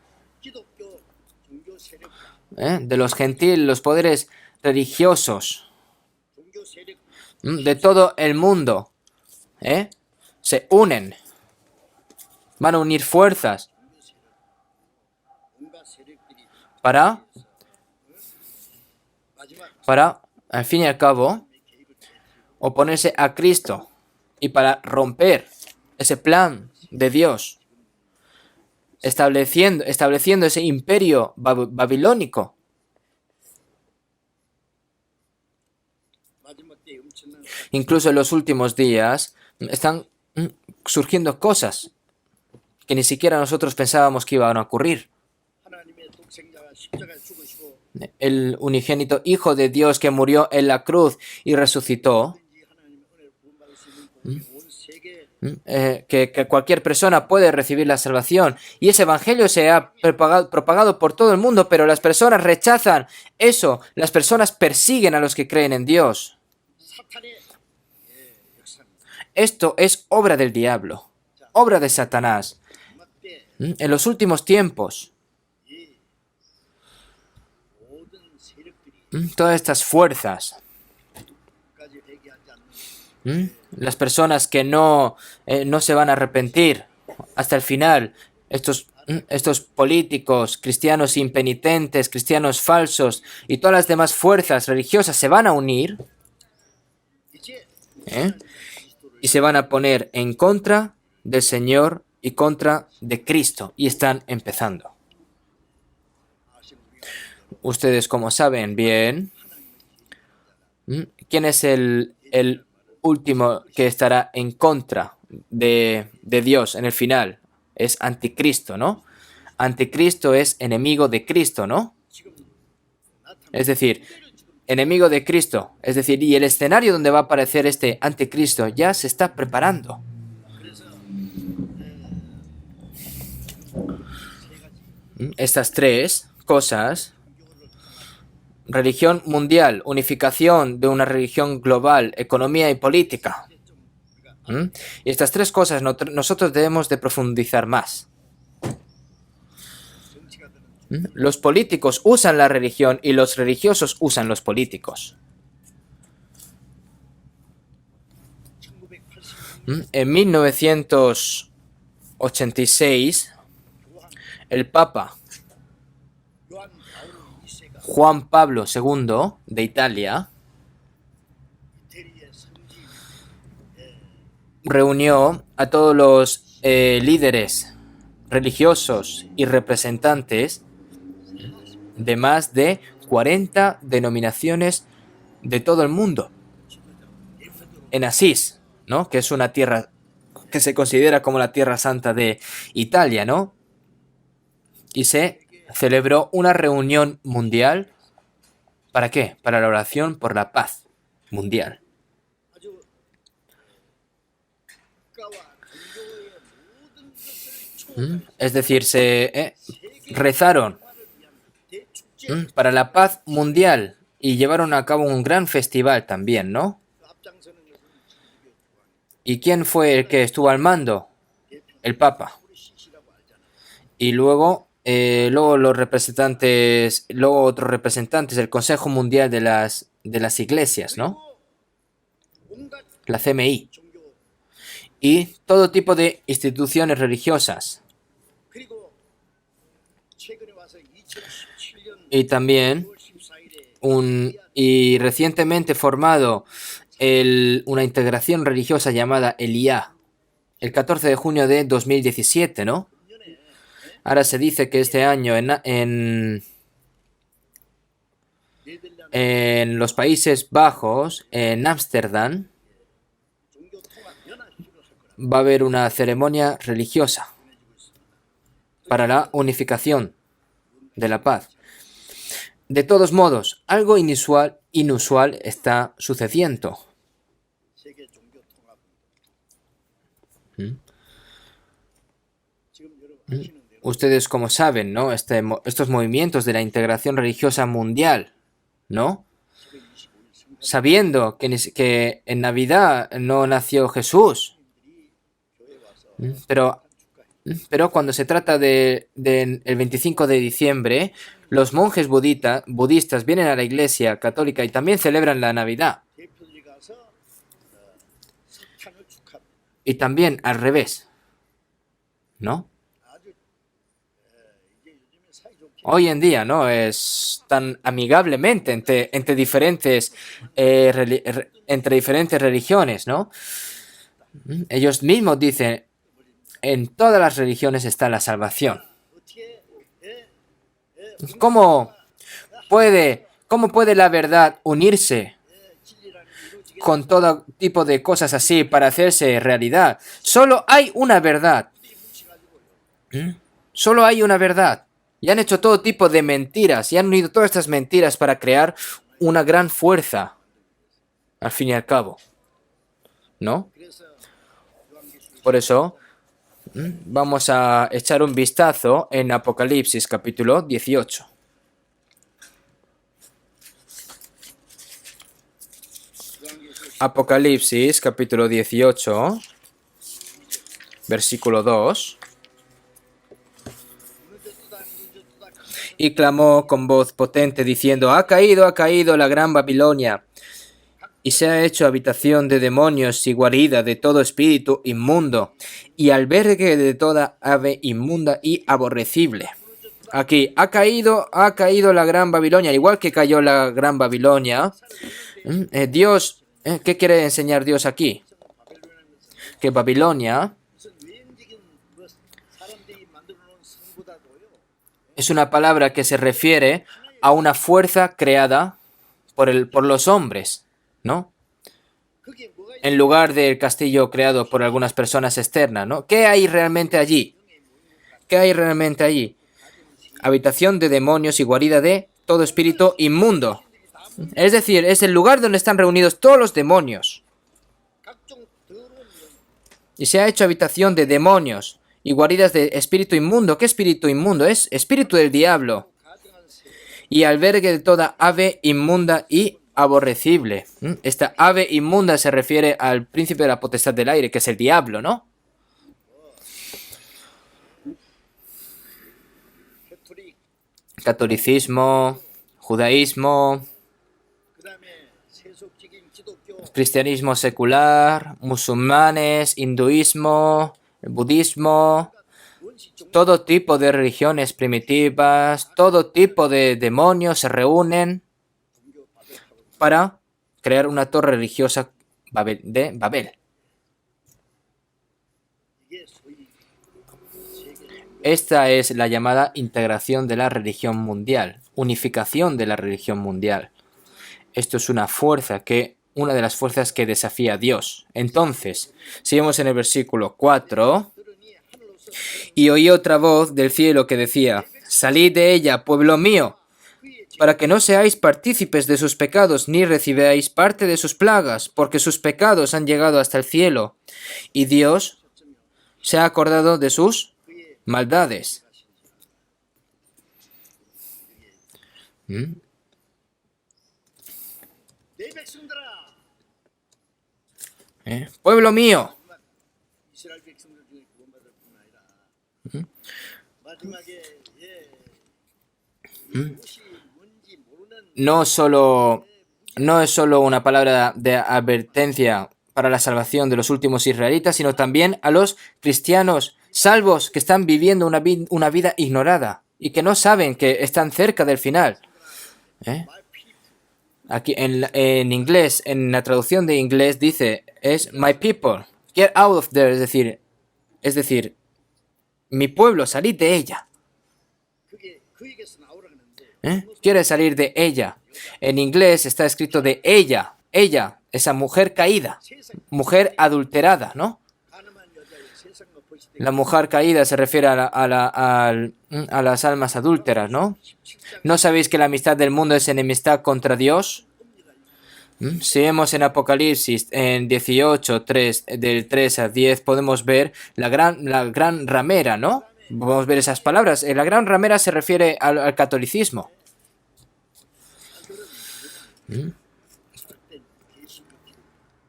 de los gentiles, los poderes religiosos de todo el mundo se unen, van a unir fuerzas para, al fin y al cabo, oponerse a Cristo y para romper ese plan de Dios, estableciendo ese imperio babilónico. Incluso en los últimos días están surgiendo cosas que ni siquiera nosotros pensábamos que iban a ocurrir. El unigénito Hijo de Dios que murió en la cruz y resucitó, que cualquier persona puede recibir la salvación. Y ese evangelio se ha propagado por todo el mundo, pero las personas rechazan eso. Las personas persiguen a los que creen en Dios. Esto es obra del diablo, obra de Satanás. En los últimos tiempos, todas estas fuerzas, las personas que no se van a arrepentir hasta el final, estos políticos, cristianos impenitentes, cristianos falsos y todas las demás fuerzas religiosas se van a unir y se van a poner en contra del Señor y contra de Cristo, y están empezando. Ustedes, como saben bien, ¿quién es el último que estará en contra de Dios en el final? Es Anticristo, ¿no? Anticristo es enemigo de Cristo, ¿no? Es decir, enemigo de Cristo. Es decir, y el escenario donde va a aparecer este Anticristo ya se está preparando. Estas tres cosas: religión mundial, unificación de una religión global, economía y política. Y estas tres cosas nosotros debemos de profundizar más. Los políticos usan la religión y los religiosos usan los políticos. En 1986, el Papa Juan Pablo II de Italia reunió a todos los líderes religiosos y representantes de más de 40 denominaciones de todo el mundo en Asís, ¿no? Que es una tierra que se considera como la tierra santa de Italia, ¿no? Y se celebró una reunión mundial. ¿Para qué? Para la oración por la paz mundial. Es decir, se rezaron para la paz mundial y llevaron a cabo un gran festival también, ¿no? ¿Y quién fue el que estuvo al mando? El Papa. Y luego los representantes, luego otros representantes del Consejo Mundial de las Iglesias, ¿no? La CMI. Y todo tipo de instituciones religiosas. Y también recientemente formado una integración religiosa llamada Eliá, el 14 de junio de 2017, ¿no? Ahora se dice que este año en los Países Bajos, en Ámsterdam, va a haber una ceremonia religiosa para la unificación de la paz. De todos modos, algo inusual está sucediendo. Ustedes, como saben, ¿no? Estos movimientos de la integración religiosa mundial, ¿no? Sabiendo que en Navidad no nació Jesús, pero cuando se trata del 25 de diciembre, los monjes budistas vienen a la iglesia católica y también celebran la Navidad. Y también al revés, ¿no? Hoy en día, ¿no? Es tan amigablemente entre diferentes religiones, ¿no? Ellos mismos dicen, en todas las religiones está la salvación. ¿Cómo puede la verdad unirse con todo tipo de cosas así para hacerse realidad? Solo hay una verdad. Solo hay una verdad. Y han hecho todo tipo de mentiras y han unido todas estas mentiras para crear una gran fuerza, al fin y al cabo. ¿No? Por eso, vamos a echar un vistazo en Apocalipsis capítulo 18. Apocalipsis capítulo 18, versículo 2. Y clamó con voz potente diciendo, ha caído la gran Babilonia, y se ha hecho habitación de demonios y guarida de todo espíritu inmundo, y albergue de toda ave inmunda y aborrecible. Aquí, ha caído la gran Babilonia, al igual que cayó la gran Babilonia. Dios, ¿qué quiere enseñar Dios aquí? Que Babilonia es una palabra que se refiere a una fuerza creada por los hombres, ¿no? En lugar del castillo creado por algunas personas externas, ¿no? ¿Qué hay realmente allí? ¿Qué hay realmente allí? Habitación de demonios y guarida de todo espíritu inmundo. Es decir, es el lugar donde están reunidos todos los demonios. Y se ha hecho habitación de demonios y guaridas de espíritu inmundo. ¿Qué espíritu inmundo? Es espíritu del diablo. Y albergue de toda ave inmunda y aborrecible. Esta ave inmunda se refiere al príncipe de la potestad del aire, que es el diablo, ¿no? Catolicismo, judaísmo, cristianismo secular, musulmanes, hinduismo, budismo, todo tipo de religiones primitivas, todo tipo de demonios se reúnen para crear una torre religiosa de Babel. Esta es la llamada integración de la religión mundial, unificación de la religión mundial. Esto es una de las fuerzas que desafía a Dios. Entonces, seguimos en el versículo 4. Y oí otra voz del cielo que decía, salid de ella, pueblo mío, para que no seáis partícipes de sus pecados, ni recibáis parte de sus plagas, porque sus pecados han llegado hasta el cielo, y Dios se ha acordado de sus maldades. Pueblo mío. No es solo una palabra de advertencia para la salvación de los últimos israelitas, sino también a los cristianos salvos que están viviendo una vida ignorada y que no saben que están cerca del final. Aquí en inglés, en la traducción de inglés dice, es my people, get out of there, es decir, mi pueblo, salid de ella. Quiere salir de ella. En inglés está escrito de ella, esa mujer caída, mujer adulterada, ¿no? La mujer caída se refiere a las almas adúlteras, ¿no? ¿No sabéis que la amistad del mundo es enemistad contra Dios? Si vemos en Apocalipsis, en 18, 3, del 3 a 10, podemos ver la gran ramera, ¿no? Podemos ver esas palabras. La gran ramera se refiere al catolicismo.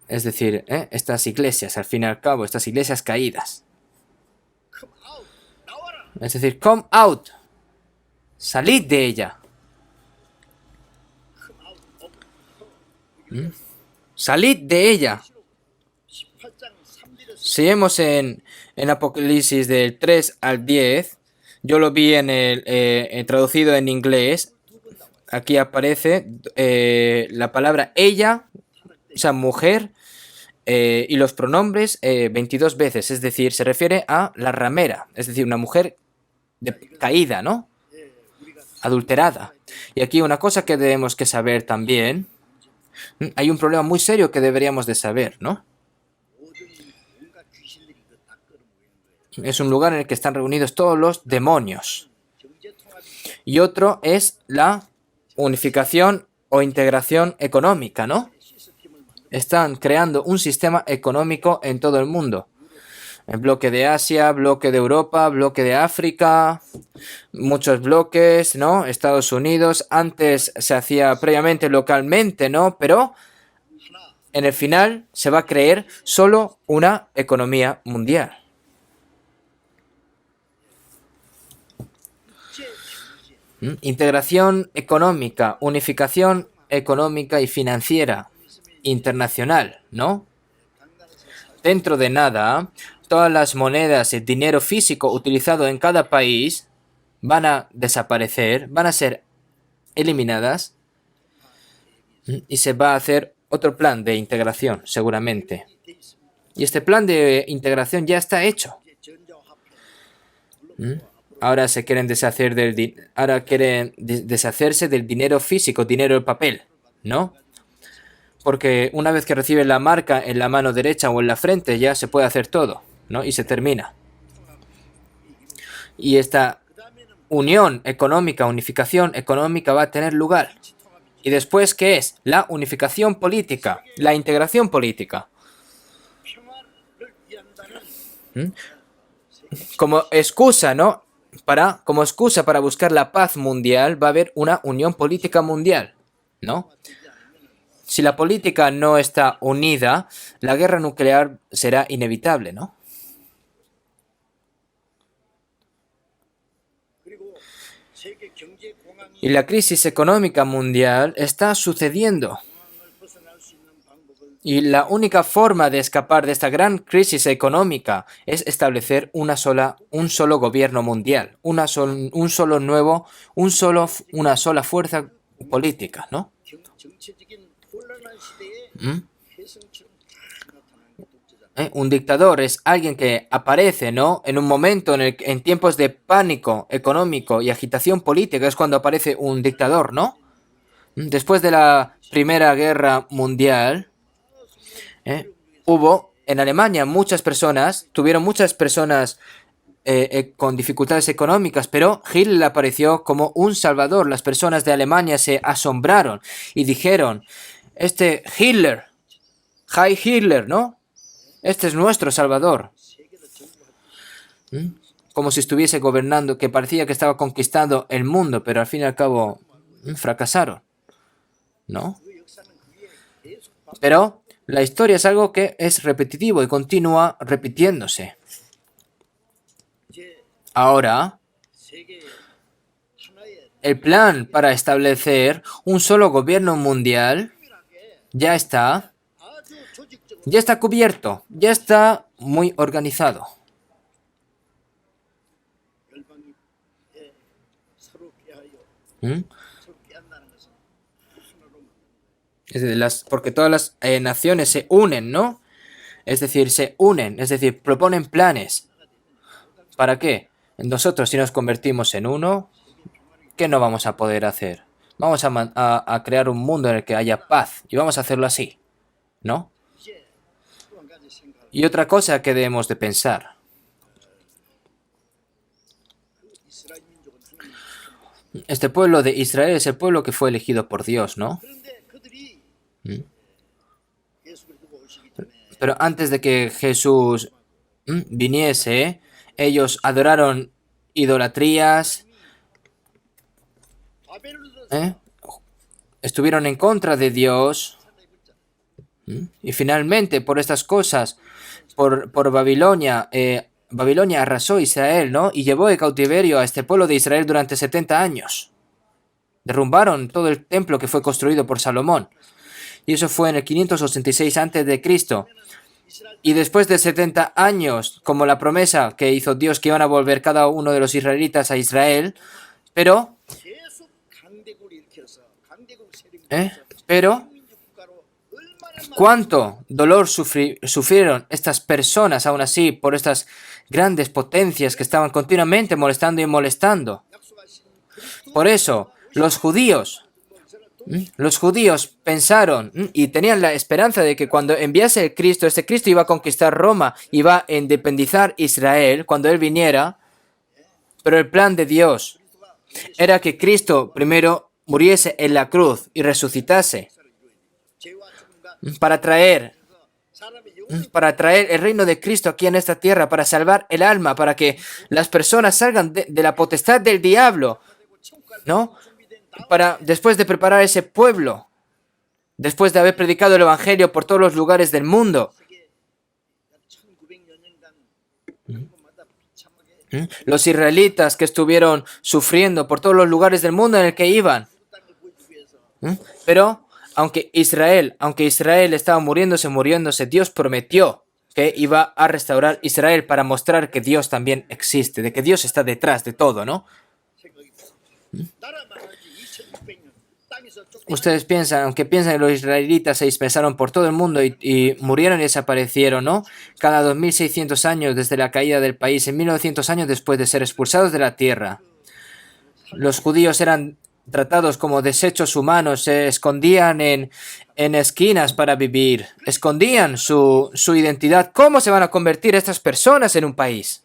Es decir, estas iglesias, al fin y al cabo, estas iglesias caídas. Es decir, come out. Salid de ella. Salid de ella. Si vemos en Apocalipsis del 3 al 10, yo lo vi traducido en inglés. Aquí aparece la palabra ella, o sea, mujer, y los pronombres 22 veces. Es decir, se refiere a la ramera, es decir, una mujer caída, ¿no? Adulterada. Y aquí una cosa que debemos que saber también. Hay un problema muy serio que deberíamos de saber, ¿no? Es un lugar en el que están reunidos todos los demonios. Y otro es la unificación o integración económica, ¿no? Están creando un sistema económico en todo el mundo. El bloque de Asia, bloque de Europa, bloque de África, muchos bloques, ¿no? Estados Unidos, antes se hacía previamente localmente, ¿no? Pero en el final se va a crear solo una economía mundial. Integración económica, unificación económica y financiera internacional, ¿no? Dentro de nada, todas las monedas y dinero físico utilizado en cada país van a desaparecer, van a ser eliminadas y se va a hacer otro plan de integración, seguramente. Y este plan de integración ya está hecho. Ahora se quieren deshacerse del dinero físico, dinero de papel, ¿no? Porque una vez que recibe la marca en la mano derecha o en la frente ya se puede hacer todo, ¿no? Y se termina. Y esta unión económica, unificación económica va a tener lugar. ¿Y después qué es? La unificación política, la integración política. Como excusa, ¿no? Como excusa para buscar la paz mundial va a haber una unión política mundial, ¿no? Si la política no está unida, la guerra nuclear será inevitable, ¿no? Y la crisis económica mundial está sucediendo. Y la única forma de escapar de esta gran crisis económica es establecer un solo gobierno mundial, una sola fuerza política, ¿no? Un dictador es alguien que aparece, ¿no? En un momento en tiempos de pánico económico y agitación política es cuando aparece un dictador, ¿no? Después de la Primera Guerra Mundial, hubo en Alemania tuvieron muchas personas con dificultades económicas, pero Hitler apareció como un salvador. Las personas de Alemania se asombraron y dijeron, este Hitler, Heil Hitler, ¿no? Este es nuestro salvador. Como si estuviese gobernando, que parecía que estaba conquistando el mundo, pero al fin y al cabo fracasaron, ¿no? Pero la historia es algo que es repetitivo y continúa repitiéndose. Ahora, el plan para establecer un solo gobierno mundial ya está cubierto, ya está muy organizado. Es decir, porque todas las naciones se unen, ¿no? Es decir, se unen, es decir, proponen planes. ¿Para qué? Nosotros, si nos convertimos en uno, ¿qué no vamos a poder hacer? Vamos a crear un mundo en el que haya paz y vamos a hacerlo así, ¿no? Y otra cosa que debemos de pensar. Este pueblo de Israel es el pueblo que fue elegido por Dios, ¿no? ¿Mm? Pero antes de que Jesús viniese, ellos adoraron idolatrías, ¿eh? Estuvieron en contra de Dios. Y finalmente, por estas cosas, por Babilonia, Babilonia arrasó Israel, ¿no? Y llevó de cautiverio a este pueblo de Israel durante 70 años. Derrumbaron todo el templo que fue construido por Salomón. Y eso fue en el 586 a.C. Y después de 70 años, como la promesa que hizo Dios que iban a volver cada uno de los israelitas a Israel, pero, ¿eh? Pero ¿cuánto dolor sufrieron estas personas aún así por estas grandes potencias que estaban continuamente molestando y molestando? Por eso, los judíos pensaron y tenían la esperanza de que cuando enviase el Cristo, este Cristo iba a conquistar Roma, iba a independizar Israel cuando Él viniera, pero el plan de Dios era que Cristo primero muriese en la cruz y resucitase para traer el reino de Cristo aquí en esta tierra, para salvar el alma, para que las personas salgan de la potestad del diablo, ¿no? Para después de preparar ese pueblo, después de haber predicado el Evangelio por todos los lugares del mundo. Los israelitas que estuvieron sufriendo por todos los lugares del mundo en el que iban. Pero aunque Israel estaba muriéndose, Dios prometió que iba a restaurar Israel para mostrar que Dios también existe, de que Dios está detrás de todo, ¿no? Ustedes piensan, aunque piensan que los israelitas se dispersaron por todo el mundo y murieron y desaparecieron, ¿no? Cada 2600 años desde la caída del país, en 1900 años después de ser expulsados de la tierra. Los judíos eran tratados como desechos humanos, se escondían en esquinas para vivir, escondían su identidad. ¿Cómo se van a convertir estas personas en un país?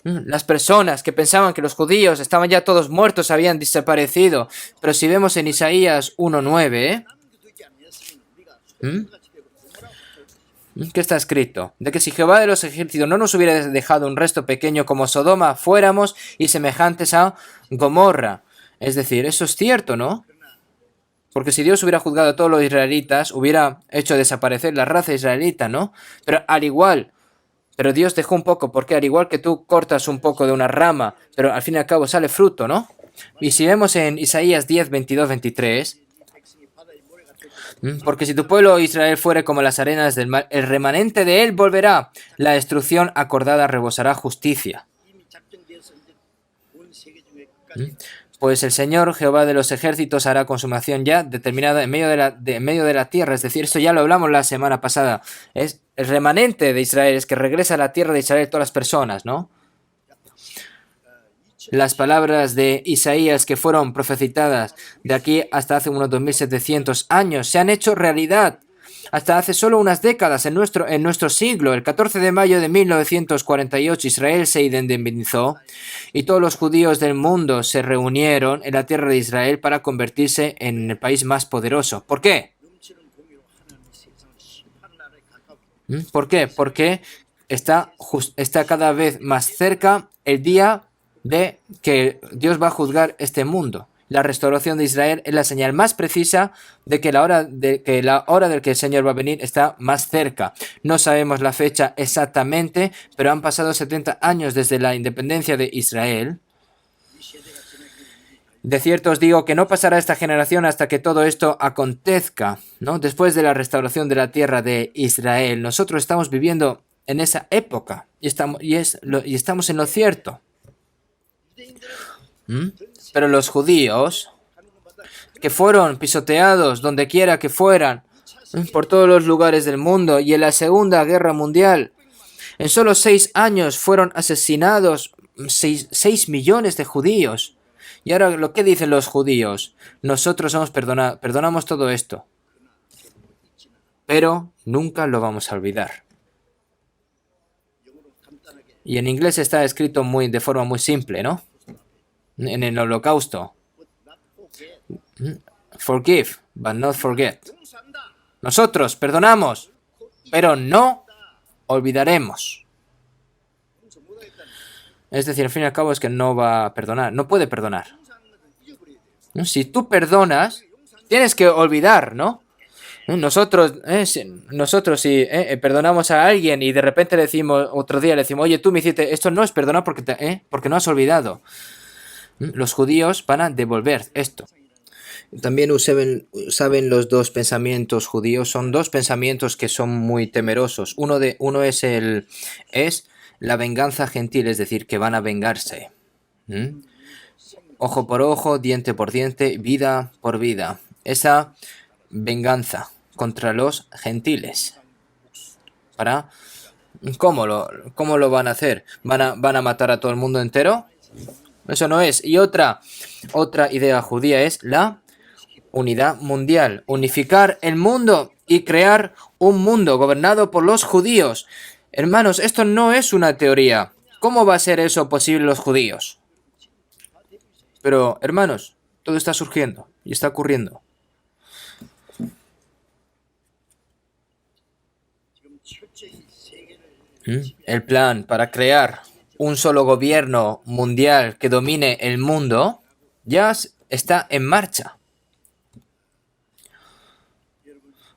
Las personas que pensaban que los judíos estaban ya todos muertos habían desaparecido. Pero si vemos en Isaías 1:9, ¿qué está escrito? De que si Jehová de los ejércitos no nos hubiera dejado un resto pequeño como Sodoma, fuéramos y semejantes a Gomorra. Es decir, eso es cierto, ¿no? Porque si Dios hubiera juzgado a todos los israelitas, hubiera hecho desaparecer la raza israelita, ¿no? Pero Dios dejó un poco, porque al igual que tú cortas un poco de una rama, pero al fin y al cabo sale fruto, ¿no? Y si vemos en Isaías 10, 22, 23, porque si tu pueblo Israel fuere como las arenas del mar, el remanente de él volverá, la destrucción acordada rebosará justicia. Pues el Señor Jehová de los ejércitos hará consumación ya determinada en medio de la tierra. Es decir, esto ya lo hablamos la semana pasada. Es el remanente de Israel, es que regresa a la tierra de Israel todas las personas, ¿no? Las palabras de Isaías que fueron profetizadas de aquí hasta hace unos 2700 años se han hecho realidad. Hasta hace solo unas décadas, en nuestro siglo, el 14 de mayo de 1948, Israel se independizó y todos los judíos del mundo se reunieron en la tierra de Israel para convertirse en el país más poderoso. ¿Por qué? ¿Por qué? Porque está cada vez más cerca el día de que Dios va a juzgar este mundo. La restauración de Israel es la señal más precisa de que la hora del que el Señor va a venir está más cerca. No sabemos la fecha exactamente, pero han pasado 70 años desde la independencia de Israel. De cierto os digo que no pasará esta generación hasta que todo esto acontezca, ¿no? Después de la restauración de la tierra de Israel. Nosotros estamos viviendo en esa época y estamos en lo cierto. Pero los judíos que fueron pisoteados donde quiera que fueran, por todos los lugares del mundo, y en la Segunda Guerra Mundial, en solo 6 años fueron asesinados 6 millones de judíos. Y ahora, ¿lo que dicen los judíos? Nosotros perdonamos todo esto, pero nunca lo vamos a olvidar. Y en inglés está escrito de forma muy simple, ¿no? en el holocausto. Forgive, but not forget. Nosotros perdonamos, pero no olvidaremos. Es decir, al fin y al cabo es que no va a perdonar, no puede perdonar. Si tú perdonas, tienes que olvidar, ¿no? Nosotros si perdonamos a alguien y de repente le decimos, otro día le decimos, oye, tú me hiciste, esto no es perdonar porque no has olvidado. Los judíos van a devolver esto. También saben los dos pensamientos judíos, son dos pensamientos que son muy temerosos. Uno es la venganza gentil, es decir, que van a vengarse. Ojo por ojo, diente por diente, vida por vida. Esa venganza contra los gentiles. ¿Cómo lo van a hacer? ¿Van a matar a todo el mundo entero? Eso no es. Y otra idea judía es la unidad mundial. Unificar el mundo y crear un mundo gobernado por los judíos. Hermanos, esto no es una teoría. ¿Cómo va a ser eso posible los judíos? Pero, hermanos, todo está surgiendo y está ocurriendo. El plan para crear un solo gobierno mundial que domine el mundo ya está en marcha.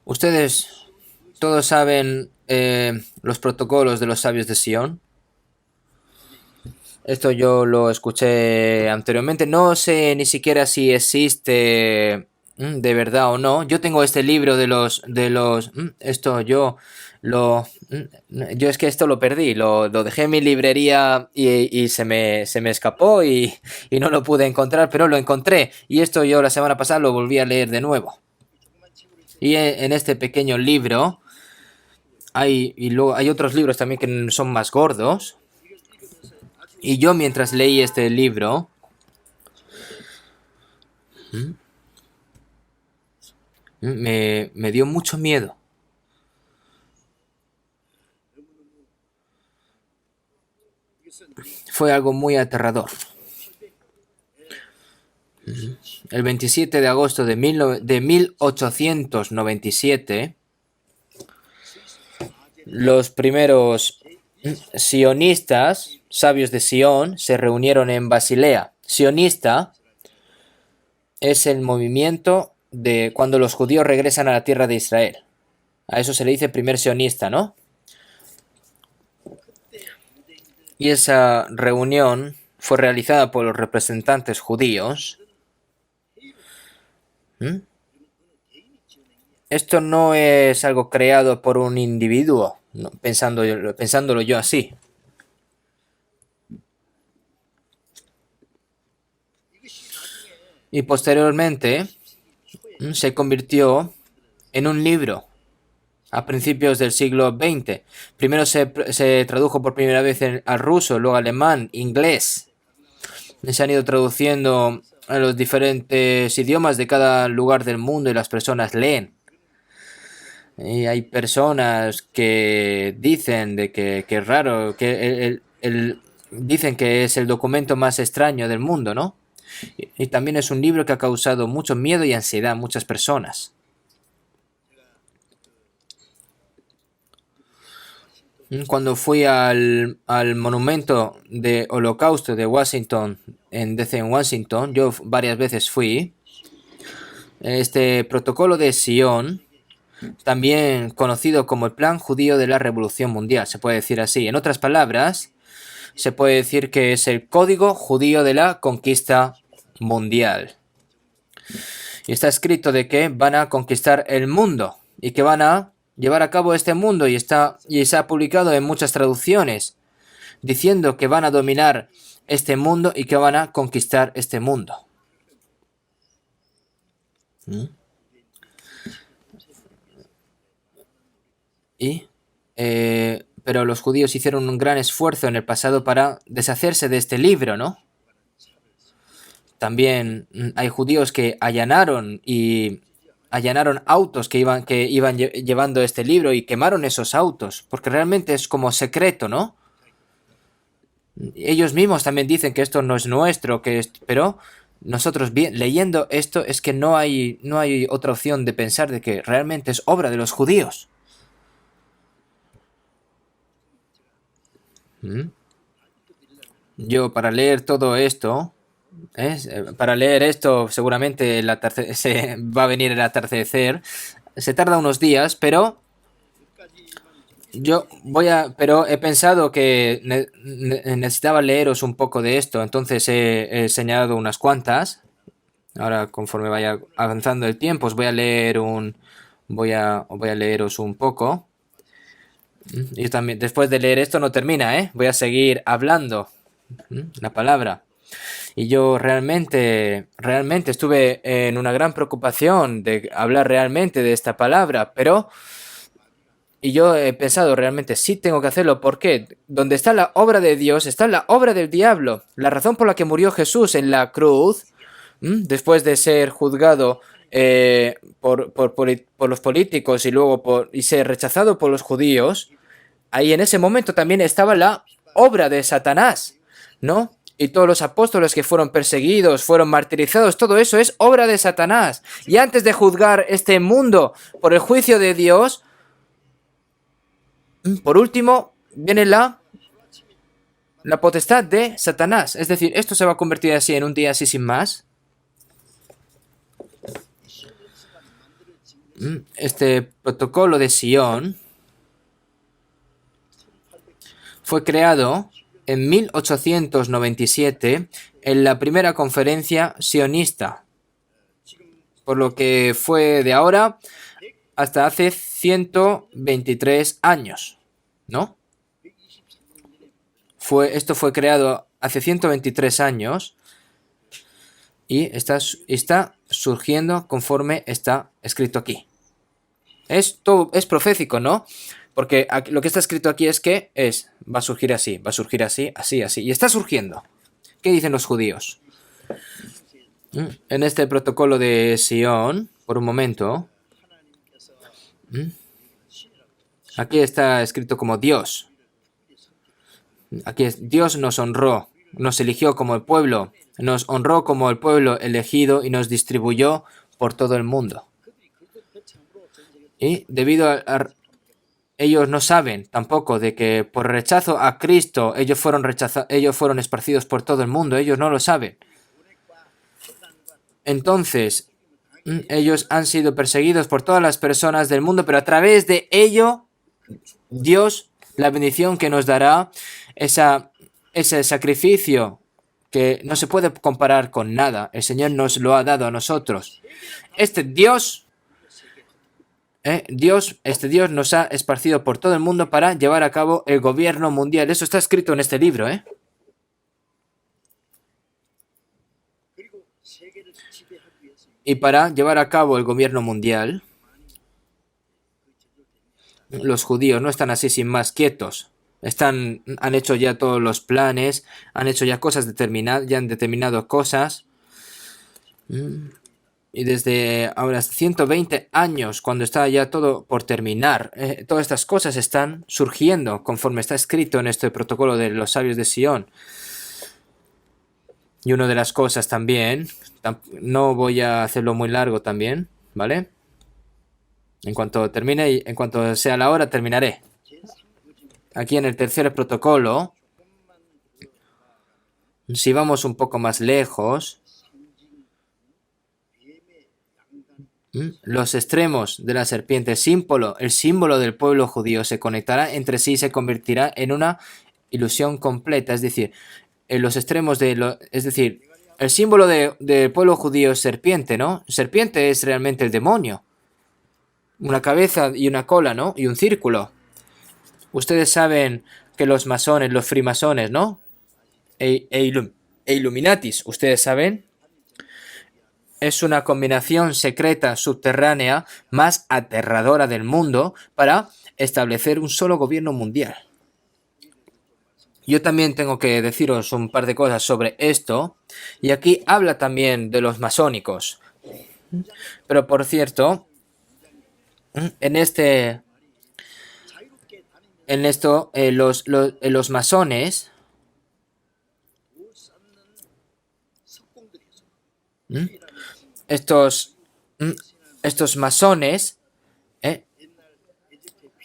Ustedes todos saben los protocolos de los sabios de Sion. Esto yo lo escuché anteriormente. No sé ni siquiera si existe de verdad o no. Yo tengo este libro yo es que esto lo perdí. Lo dejé en mi librería y se me escapó y no lo pude encontrar, pero lo encontré. Y esto yo la semana pasada lo volví a leer de nuevo. Y en este pequeño libro luego hay otros libros también que son más gordos. Y yo mientras leí este libro, me dio mucho miedo. Fue algo muy aterrador. El 27 de agosto de 1897, los primeros sionistas, sabios de Sion, se reunieron en Basilea. Sionista es el movimiento de cuando los judíos regresan a la tierra de Israel. A eso se le dice primer sionista, ¿no? Y esa reunión fue realizada por los representantes judíos. Esto no es algo creado por un individuo, no, pensándolo yo así. Y posteriormente se convirtió en un libro a principios del siglo XX. Primero se tradujo por primera vez al ruso, luego alemán, inglés. Se han ido traduciendo a los diferentes idiomas de cada lugar del mundo y las personas leen. Y hay personas que dicen de que es raro, que dicen que es el documento más extraño del mundo, ¿no? Y también es un libro que ha causado mucho miedo y ansiedad a muchas personas. Cuando fui al monumento de Holocausto de Washington, en DC en Washington, yo varias veces fui. Este protocolo de Sion, también conocido como el Plan Judío de la Revolución Mundial, se puede decir así. En otras palabras, se puede decir que es el Código Judío de la Conquista Mundial. Y está escrito de que van a conquistar el mundo y que van a llevar a cabo este mundo y se ha publicado en muchas traducciones diciendo que van a dominar este mundo y que van a conquistar este mundo. Pero los judíos hicieron un gran esfuerzo en el pasado para deshacerse de este libro, ¿no? También hay judíos que allanaron autos que iban llevando este libro y quemaron esos autos, porque realmente es como secreto, ¿no? Ellos mismos también dicen que esto no es nuestro, pero nosotros leyendo esto es que no hay otra opción de pensar de que realmente es obra de los judíos. ¿Mm? Yo para leer todo esto, para leer esto seguramente se va a venir el atardecer. Se tarda unos días, pero pero he pensado que necesitaba leeros un poco de esto, entonces he señalado unas cuantas. Ahora, conforme vaya avanzando el tiempo, os voy a leeros un poco. Y también, después de leer esto no termina, ¿eh? Voy a seguir hablando la palabra. Y yo realmente estuve en una gran preocupación de hablar realmente de esta palabra, y yo he pensado realmente, sí tengo que hacerlo. ¿Por qué? Donde está la obra de Dios, está la obra del diablo. La razón por la que murió Jesús en la cruz, después de ser juzgado por los políticos y luego y ser rechazado por los judíos, ahí en ese momento también estaba la obra de Satanás, ¿no? Y todos los apóstoles que fueron perseguidos, fueron martirizados, todo eso es obra de Satanás. Y antes de juzgar este mundo por el juicio de Dios, por último, viene la potestad de Satanás. Es decir, esto se va a convertir así en un día así sin más. Este protocolo de Sion fue creado en 1897 en la primera conferencia sionista, por lo que fue de ahora hasta hace 123 años, ¿no? Esto fue creado hace 123 años y está surgiendo conforme está escrito aquí. Esto es profético, ¿no? Porque lo que está escrito aquí es que va a surgir así, así, así. Y está surgiendo. ¿Qué dicen los judíos? En este protocolo de Sion, por un momento, aquí está escrito como Dios. Aquí Dios nos honró, nos eligió como el pueblo, nos honró como el pueblo elegido y nos distribuyó por todo el mundo. Y debido a ellos no saben tampoco de que por rechazo a Cristo ellos fueron esparcidos por todo el mundo. Ellos no lo saben. Entonces, ellos han sido perseguidos por todas las personas del mundo, pero a través de ello, Dios, la bendición que nos dará, ese sacrificio que no se puede comparar con nada, el Señor nos lo ha dado a nosotros. Este Dios nos ha esparcido por todo el mundo para llevar a cabo el gobierno mundial. Eso está escrito en este libro, ¿eh? Y para llevar a cabo el gobierno mundial, los judíos no están así sin más quietos. Han hecho ya todos los planes, han hecho ya cosas determinadas, ya han determinado cosas. Y desde ahora 120 años, cuando está ya todo por terminar, todas estas cosas están surgiendo conforme está escrito en este protocolo de los sabios de Sion. Y una de las cosas también, no voy a hacerlo muy largo también, ¿vale? En cuanto termine y en cuanto sea la hora, terminaré. Aquí en el tercer protocolo, si vamos un poco más lejos, los extremos de la serpiente, el símbolo del pueblo judío, se conectará entre sí y se convertirá en una ilusión completa. Es decir, en los extremos el símbolo del pueblo judío es serpiente, ¿no? Serpiente es realmente el demonio. Una cabeza y una cola, ¿no? Y un círculo. Ustedes saben que los masones, los frimasones, ¿no? Illuminatis, ustedes saben, es una combinación secreta subterránea más aterradora del mundo para establecer un solo gobierno mundial. Yo también tengo que deciros un par de cosas sobre esto, y aquí habla también de los masónicos. Pero por cierto, los masones ¿Mm? Estos, ¿mm? estos masones, ¿eh?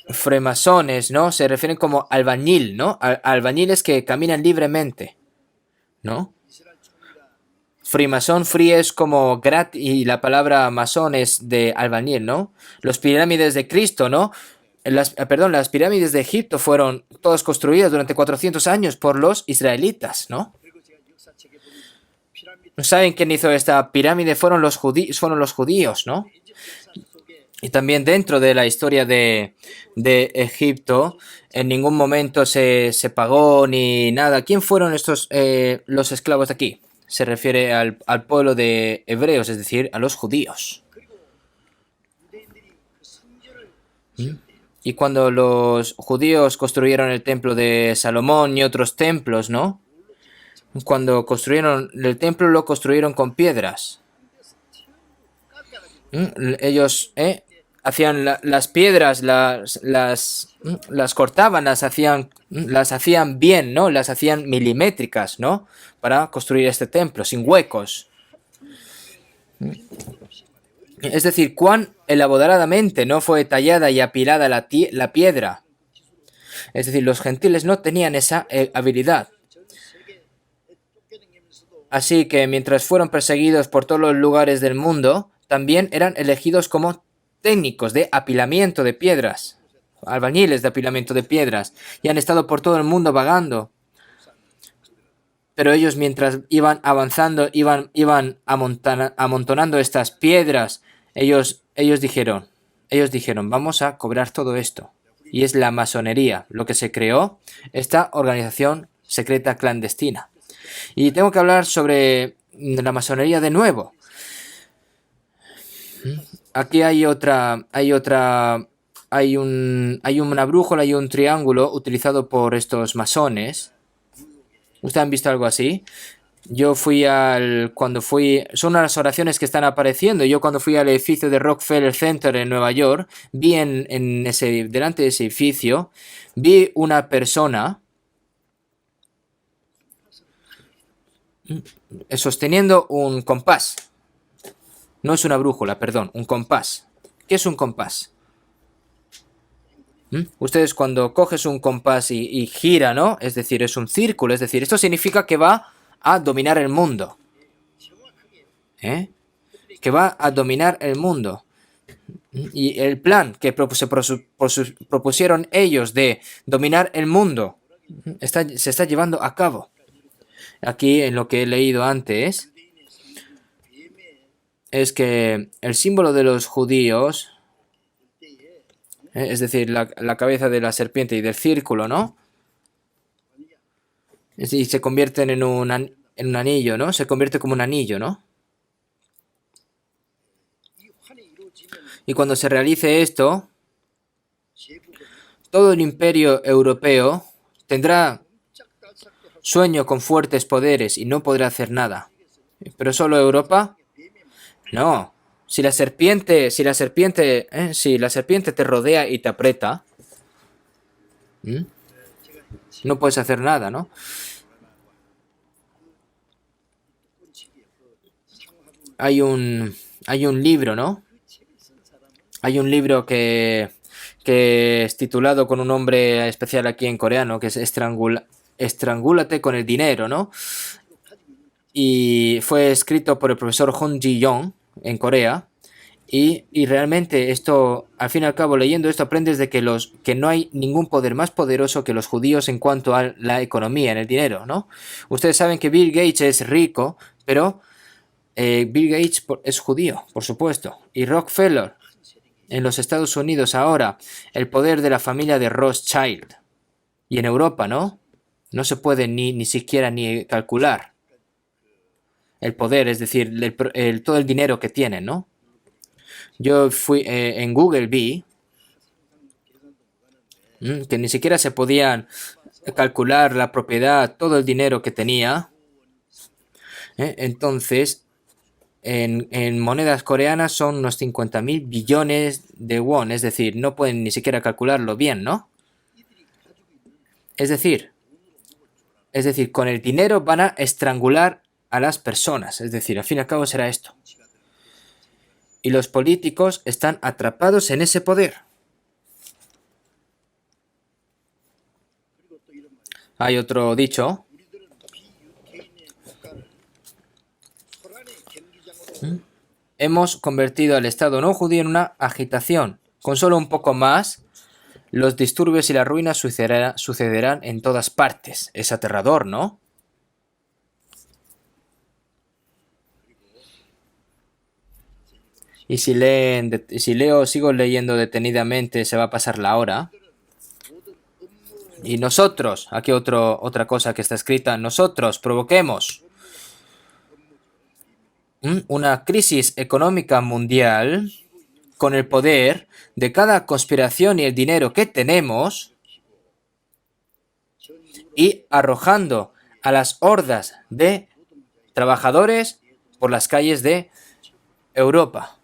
Fremasones, ¿no? Se refieren como albañil, ¿no? Albañiles que caminan libremente, ¿no? Freemason, free es como grat y la palabra masón es de albañil, ¿no? Los pirámides de Cristo, ¿no? Perdón, las pirámides de Egipto fueron todas construidas durante 400 años por los israelitas, ¿no? ¿Saben quién hizo esta pirámide? Fueron los judíos, ¿no? Y también dentro de la historia de Egipto, en ningún momento se pagó ni nada. ¿Quién fueron estos los esclavos de aquí? Se refiere al pueblo de hebreos, es decir, a los judíos. ¿Mm? Y cuando los judíos construyeron el templo de Salomón y otros templos, ¿no? Cuando construyeron el templo lo construyeron con piedras. Ellos hacían las piedras, las cortaban, las hacían bien, ¿no? Las hacían milimétricas, ¿no? Para construir este templo, sin huecos. Es decir, cuán elaboradamente no fue tallada y apilada la piedra. Es decir, los gentiles no tenían esa habilidad. Así que mientras fueron perseguidos por todos los lugares del mundo, también eran elegidos como técnicos de apilamiento de piedras, albañiles de apilamiento de piedras, y han estado por todo el mundo vagando. Pero ellos mientras iban avanzando, iban amontonando estas piedras, ellos dijeron, vamos a cobrar todo esto. Y es la masonería, lo que se creó, esta organización secreta clandestina. Y tengo que hablar sobre la masonería de nuevo. Aquí hay una brújula y un triángulo utilizado por estos masones. ¿Ustedes han visto algo así? Yo son unas oraciones que están apareciendo. Yo cuando fui al edificio de Rockefeller Center en Nueva York, vi delante de ese edificio, vi una persona sosteniendo un compás. No es una brújula, perdón, un compás. ¿Qué es un compás? Ustedes cuando coges un compás y gira, ¿no? Es decir, es un círculo, es decir, esto significa que va a dominar el mundo. Que va a dominar el mundo. Y el plan que propusieron ellos de dominar el mundo se está llevando a cabo. Aquí, en lo que he leído antes, es que el símbolo de los judíos, es decir, la cabeza de la serpiente y del círculo, ¿no? Y se convierten en un anillo, ¿no? Se convierte como un anillo, ¿no? Y cuando se realice esto, todo el imperio europeo tendrá sueño con fuertes poderes y no podrá hacer nada. ¿Pero solo Europa? No. Si la serpiente te rodea y te aprieta, no puedes hacer nada, ¿no? Hay un libro, ¿no? Hay un libro que es titulado con un nombre especial aquí en coreano, que es Estrangúlate con el dinero, ¿no? Y fue escrito por el profesor Hong Ji-yong en Corea. Y realmente esto, al fin y al cabo, leyendo esto, aprendes de que no hay ningún poder más poderoso que los judíos en cuanto a la economía, en el dinero, ¿no? Ustedes saben que Bill Gates es rico, pero Bill Gates es judío, por supuesto. Y Rockefeller, en los Estados Unidos ahora, el poder de la familia de Rothschild. Y en Europa, ¿no? No se puede ni siquiera ni calcular el poder, es decir, todo el dinero que tienen, ¿no? Yo fui en Google, vi que ni siquiera se podían calcular la propiedad, todo el dinero que tenía. Entonces, en monedas coreanas son unos 50.000 billones de won, es decir, no pueden ni siquiera calcularlo bien, ¿no? Es decir, con el dinero van a estrangular a las personas. Es decir, al fin y al cabo será esto. Y los políticos están atrapados en ese poder. Hay otro dicho. Hemos convertido al Estado no judío en una agitación. Con solo un poco más, los disturbios y la ruina sucederán en todas partes. Es aterrador, ¿no? Y si sigo leyendo detenidamente, se va a pasar la hora. Y nosotros, aquí otra cosa que está escrita, nosotros provoquemos una crisis económica mundial con el poder de cada conspiración y el dinero que tenemos y arrojando a las hordas de trabajadores por las calles de Europa.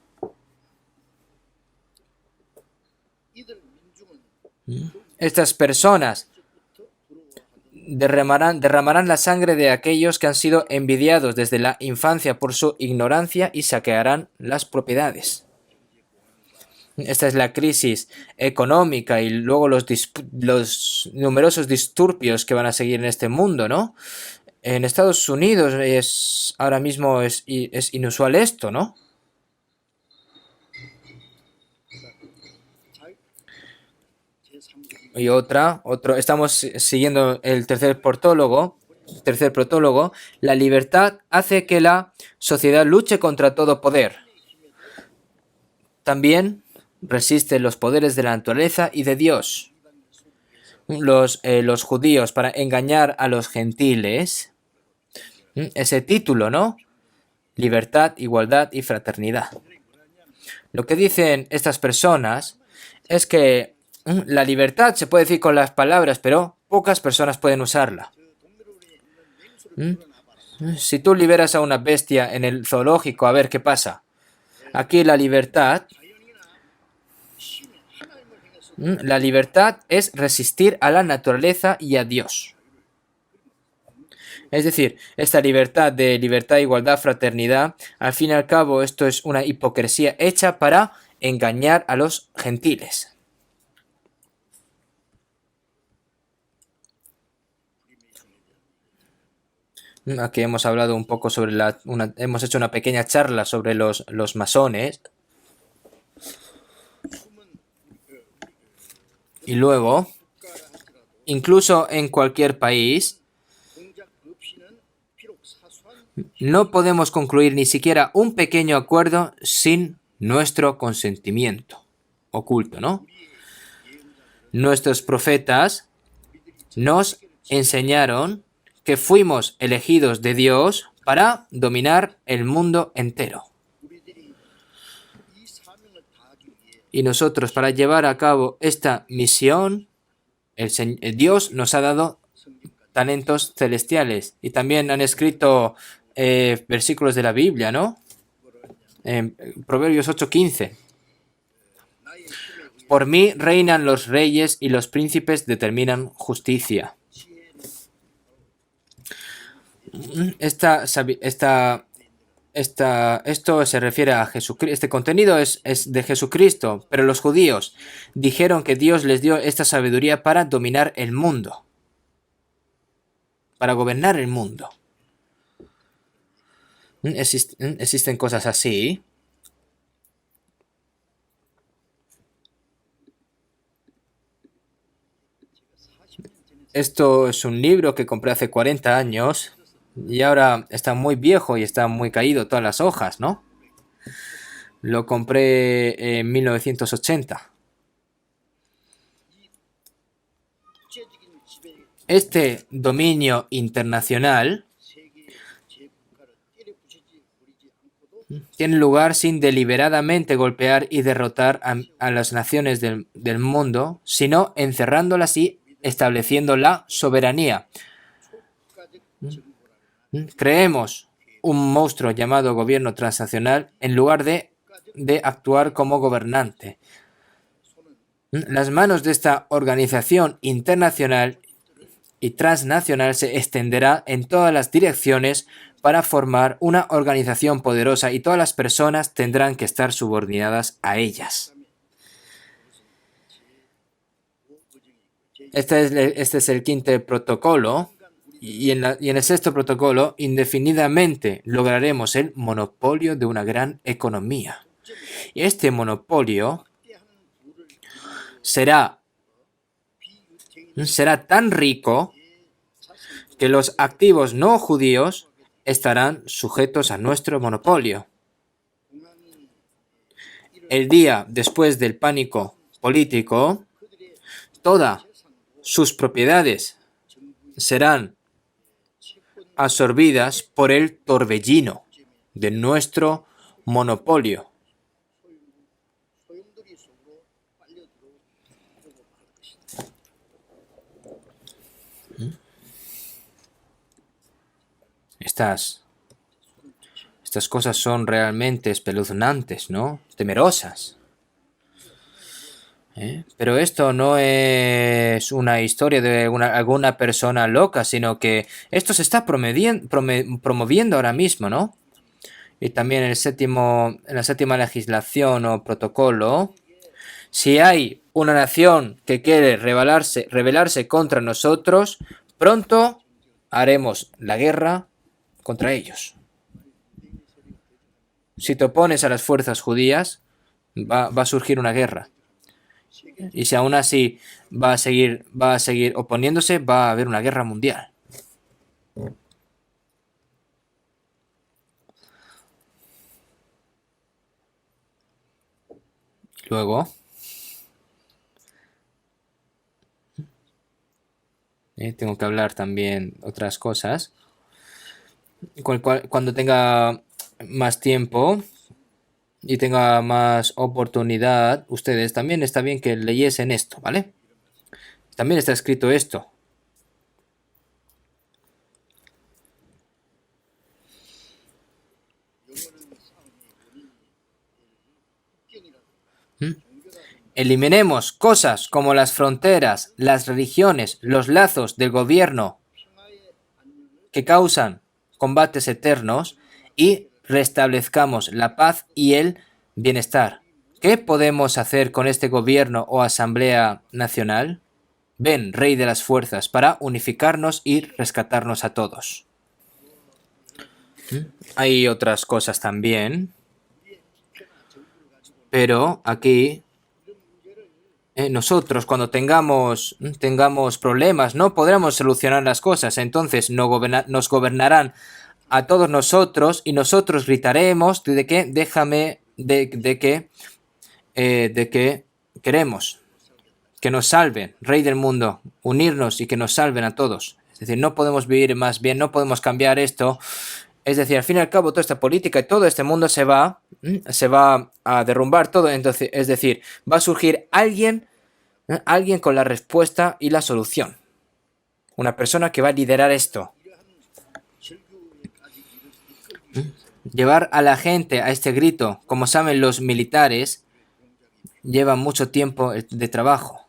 Estas personas derramarán la sangre de aquellos que han sido envidiados desde la infancia por su ignorancia y saquearán las propiedades. Esta es la crisis económica y luego los numerosos disturbios que van a seguir en este mundo, ¿no? En Estados Unidos ahora mismo es inusual esto, ¿no? Y estamos siguiendo el tercer protólogo. La libertad hace que la sociedad luche contra todo poder. También resiste los poderes de la naturaleza y de Dios. Los judíos, para engañar a los gentiles, ese título, ¿no? Libertad, igualdad y fraternidad. Lo que dicen estas personas es que la libertad se puede decir con las palabras, pero pocas personas pueden usarla. Si tú liberas a una bestia en el zoológico, a ver qué pasa. Aquí la libertad es resistir a la naturaleza y a Dios. Es decir, esta libertad, igualdad, fraternidad, al fin y al cabo esto es una hipocresía hecha para engañar a los gentiles. Aquí hemos hablado un poco sobre hemos hecho una pequeña charla sobre los masones. Y luego, incluso en cualquier país, no podemos concluir ni siquiera un pequeño acuerdo sin nuestro consentimiento oculto, ¿no? Nuestros profetas nos enseñaron que fuimos elegidos de Dios para dominar el mundo entero. Y nosotros, para llevar a cabo esta misión, Dios nos ha dado talentos celestiales. Y también han escrito versículos de la Biblia, ¿no? Proverbios 8:15. Por mí reinan los reyes y los príncipes determinan justicia. Esto se refiere a Jesucristo. Este contenido es de Jesucristo, pero los judíos dijeron que Dios les dio esta sabiduría para dominar el mundo, para gobernar el mundo. Existen cosas así. Esto es un libro que compré hace 40 años y ahora está muy viejo y está muy caído todas las hojas, ¿no? Lo compré en 1980. Este dominio internacional tiene lugar sin deliberadamente golpear y derrotar a las naciones del mundo, sino encerrándolas y estableciendo la soberanía. Creemos un monstruo llamado gobierno transnacional en lugar de actuar como gobernante. Las manos de esta organización internacional y transnacional se extenderá en todas las direcciones para formar una organización poderosa y todas las personas tendrán que estar subordinadas a ellas. Este es el quinto protocolo y en el sexto protocolo indefinidamente lograremos el monopolio de una gran economía. Y este monopolio será tan rico que los activos no judíos estarán sujetos a nuestro monopolio. El día después del pánico político, todas sus propiedades serán absorbidas por el torbellino de nuestro monopolio. Estas cosas son realmente espeluznantes, ¿no? Temerosas. Pero esto no es una historia de alguna persona loca, sino que esto se está promoviendo ahora mismo, ¿no? Y también en la séptima legislación o protocolo, si hay una nación que quiere rebelarse contra nosotros, pronto haremos la guerra contra ellos. Si te opones a las fuerzas judías, va a surgir una guerra. Y si aún así va a seguir oponiéndose, va a haber una guerra mundial. Luego, tengo que hablar también otras cosas. Cuando tenga más tiempo y tenga más oportunidad, ustedes también está bien que leyesen esto, ¿vale? También está escrito esto. Eliminemos cosas como las fronteras, las religiones, los lazos del gobierno que causan combates eternos y restablezcamos la paz y el bienestar. ¿Qué podemos hacer con este gobierno o asamblea nacional? Ven, Rey de las Fuerzas, para unificarnos y rescatarnos a todos. Hay otras cosas también, pero aquí nosotros cuando tengamos problemas no podremos solucionar las cosas, entonces nos gobernarán a todos nosotros y nosotros gritaremos de que queremos que nos salven, Rey del mundo, unirnos y que nos salven a todos. Es decir, no podemos vivir más bien, no podemos cambiar esto. Es decir, al fin y al cabo, toda esta política y todo este mundo se va a derrumbar todo. Entonces, es decir, va a surgir alguien con la respuesta y la solución. Una persona que va a liderar esto. Llevar a la gente a este grito, como saben los militares, lleva mucho tiempo de trabajo,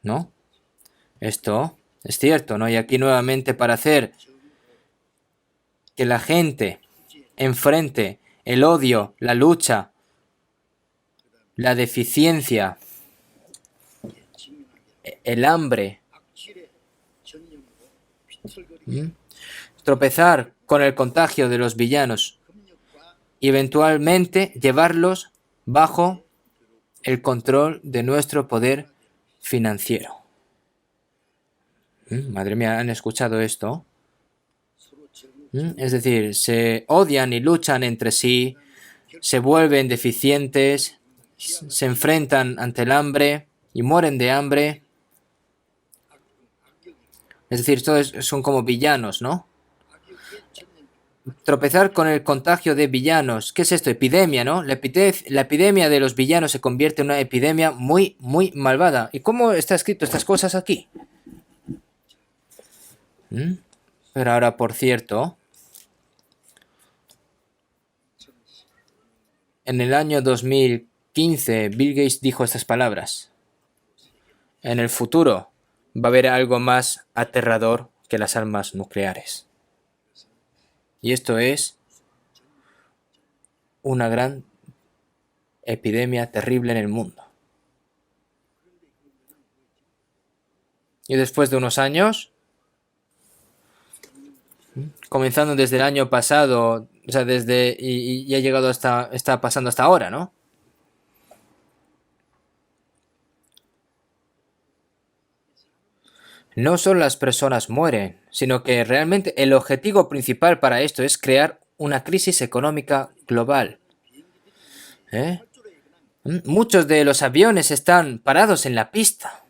¿no? Esto es cierto, ¿no? Y aquí nuevamente para hacer que la gente enfrente el odio, la lucha, la deficiencia, el hambre, tropezar con el contagio de los villanos y eventualmente llevarlos bajo el control de nuestro poder financiero. Madre mía, ¿han escuchado esto? Es decir, se odian y luchan entre sí, se vuelven deficientes, se enfrentan ante el hambre y mueren de hambre. Es decir, todos son como villanos, ¿no? Tropezar con el contagio de villanos. ¿Qué es esto? Epidemia, ¿no? La epidemia de los villanos se convierte en una epidemia muy, muy malvada. ¿Y cómo está escrito estas cosas aquí? Pero ahora, por cierto, en el año 2015, Bill Gates dijo estas palabras. En el futuro va a haber algo más aterrador que las armas nucleares. Y esto es una gran epidemia terrible en el mundo. Y después de unos años, comenzando desde el año pasado, o sea, y ha llegado está pasando hasta ahora, ¿no? No solo las personas mueren, sino que realmente el objetivo principal para esto es crear una crisis económica global. ¿Eh? Muchos de los aviones están parados en la pista.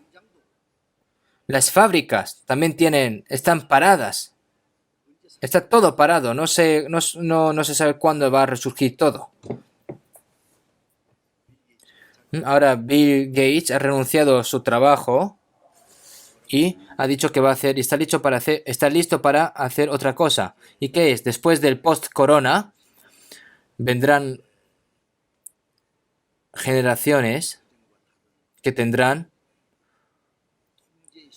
Las fábricas también están paradas. Está todo parado. No se sabe cuándo va a resurgir todo. Ahora Bill Gates ha renunciado a su trabajo y ha dicho que va a hacer, y está listo para hacer otra cosa. ¿Y qué es? Después del post-corona vendrán generaciones que tendrán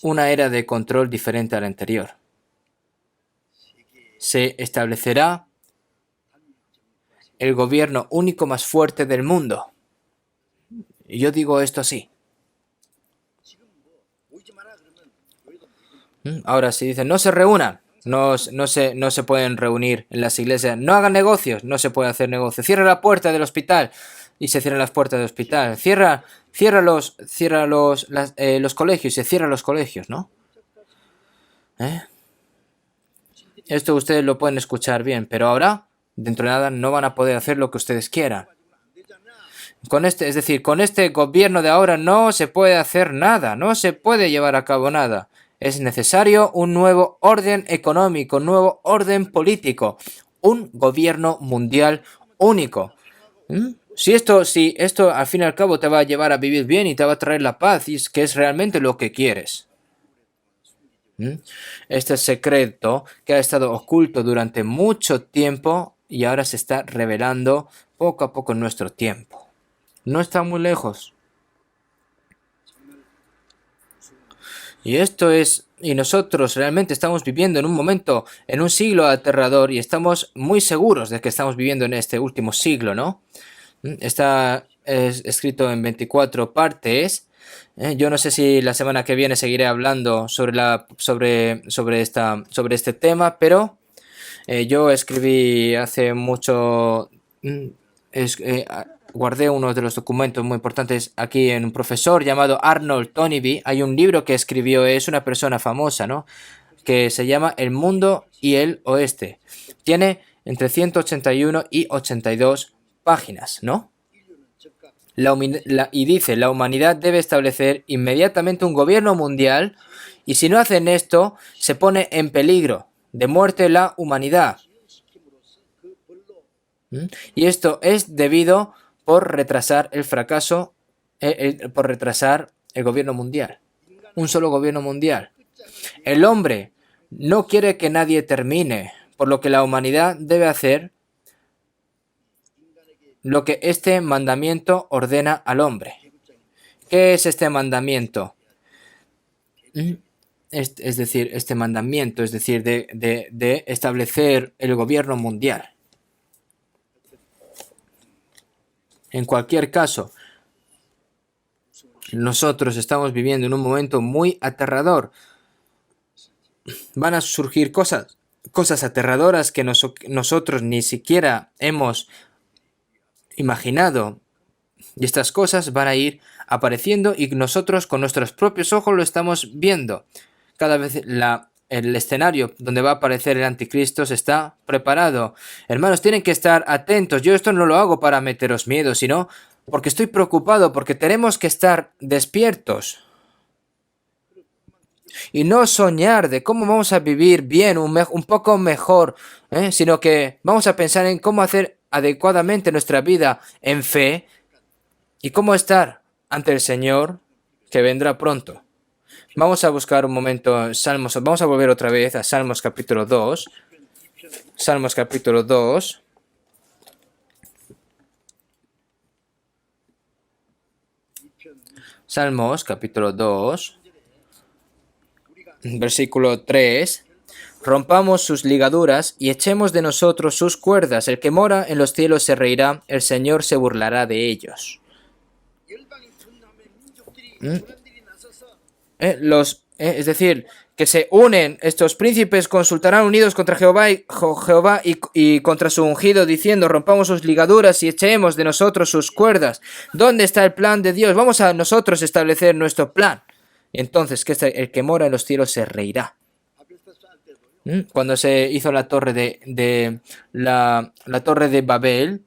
una era de control diferente a la anterior. Se establecerá el gobierno único más fuerte del mundo. Y yo digo esto así. Ahora, si dicen no se reúnan, no se pueden reunir en las iglesias, no hagan negocios, no se puede hacer negocio. Cierra la puerta del hospital y se cierran las puertas del hospital. Cierra los colegios y se cierran los colegios, ¿no? Esto ustedes lo pueden escuchar bien, pero ahora, dentro de nada, no van a poder hacer lo que ustedes quieran. Es decir, con este gobierno de ahora no se puede hacer nada, no se puede llevar a cabo nada. Es necesario un nuevo orden económico, un nuevo orden político, un gobierno mundial único. Si esto al fin y al cabo te va a llevar a vivir bien y te va a traer la paz, y es que es realmente lo que quieres. Este secreto que ha estado oculto durante mucho tiempo y ahora se está revelando poco a poco en nuestro tiempo. No está muy lejos. Y nosotros realmente estamos viviendo en un momento, en un siglo aterrador y estamos muy seguros de que estamos viviendo en este último siglo, ¿no? Está escrito en 24 partes. Yo no sé si la semana que viene seguiré hablando sobre este tema, pero yo escribí hace mucho. Guardé uno de los documentos muy importantes aquí en un profesor llamado Arnold Toynbee. Hay un libro que escribió, es una persona famosa, ¿no? Que se llama El mundo y el oeste. Tiene entre 181 y 82 páginas, ¿no? Y dice, la humanidad debe establecer inmediatamente un gobierno mundial y si no hacen esto, se pone en peligro de muerte la humanidad. Y esto es debido por retrasar el fracaso, por retrasar el gobierno mundial. Un solo gobierno mundial. El hombre no quiere que nadie termine, por lo que la humanidad debe hacer lo que este mandamiento ordena al hombre. ¿Qué es este mandamiento? Es decir, este mandamiento, es decir, de establecer el gobierno mundial. En cualquier caso, nosotros estamos viviendo en un momento muy aterrador. Van a surgir cosas aterradoras que nosotros ni siquiera hemos imaginado. Y estas cosas van a ir apareciendo y nosotros con nuestros propios ojos lo estamos viendo. Cada vez el escenario donde va a aparecer el anticristo se está preparado. Hermanos, tienen que estar atentos. Yo esto no lo hago para meteros miedo, sino porque estoy preocupado, porque tenemos que estar despiertos. Y no soñar de cómo vamos a vivir bien, un poco mejor, sino que vamos a pensar en cómo hacer adecuadamente nuestra vida en fe y cómo estar ante el Señor que vendrá pronto. Vamos a buscar un momento Salmos, vamos a volver otra vez a Salmos capítulo 2. Salmos capítulo 2. Salmos capítulo 2. Versículo 3. Rompamos sus ligaduras y echemos de nosotros sus cuerdas. El que mora en los cielos se reirá, el Señor se burlará de ellos. Es decir, que se unen estos príncipes, consultarán unidos contra Jehová y contra su ungido, diciendo: rompamos sus ligaduras y echemos de nosotros sus cuerdas. ¿Dónde está el plan de Dios? Vamos a nosotros establecer nuestro plan. Y entonces, el que mora en los cielos se reirá. Cuando se hizo la torre la torre de Babel,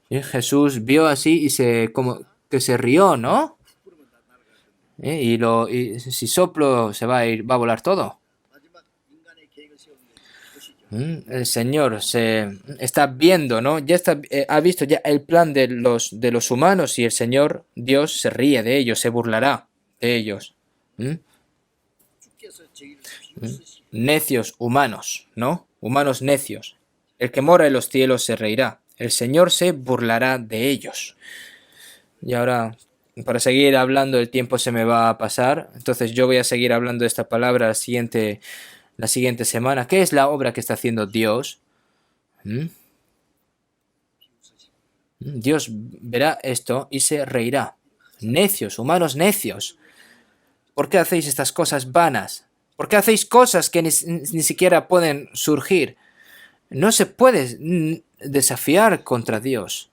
Jesús vio así y como que se rió, ¿no? Y si soplo se va a volar todo. El Señor se está viendo, ¿no? Ha visto ya el plan de los humanos, y el Señor Dios se ríe de ellos, se burlará de ellos. Necios humanos, ¿no? Humanos necios. El que mora en los cielos se reirá. El Señor se burlará de ellos. Y ahora, para seguir hablando, el tiempo se me va a pasar. Entonces yo voy a seguir hablando de esta palabra la siguiente semana. ¿Qué es la obra que está haciendo Dios? Dios verá esto y se reirá. Necios, humanos necios. ¿Por qué hacéis estas cosas vanas? ¿Por qué hacéis cosas que ni siquiera pueden surgir? No se puede desafiar contra Dios,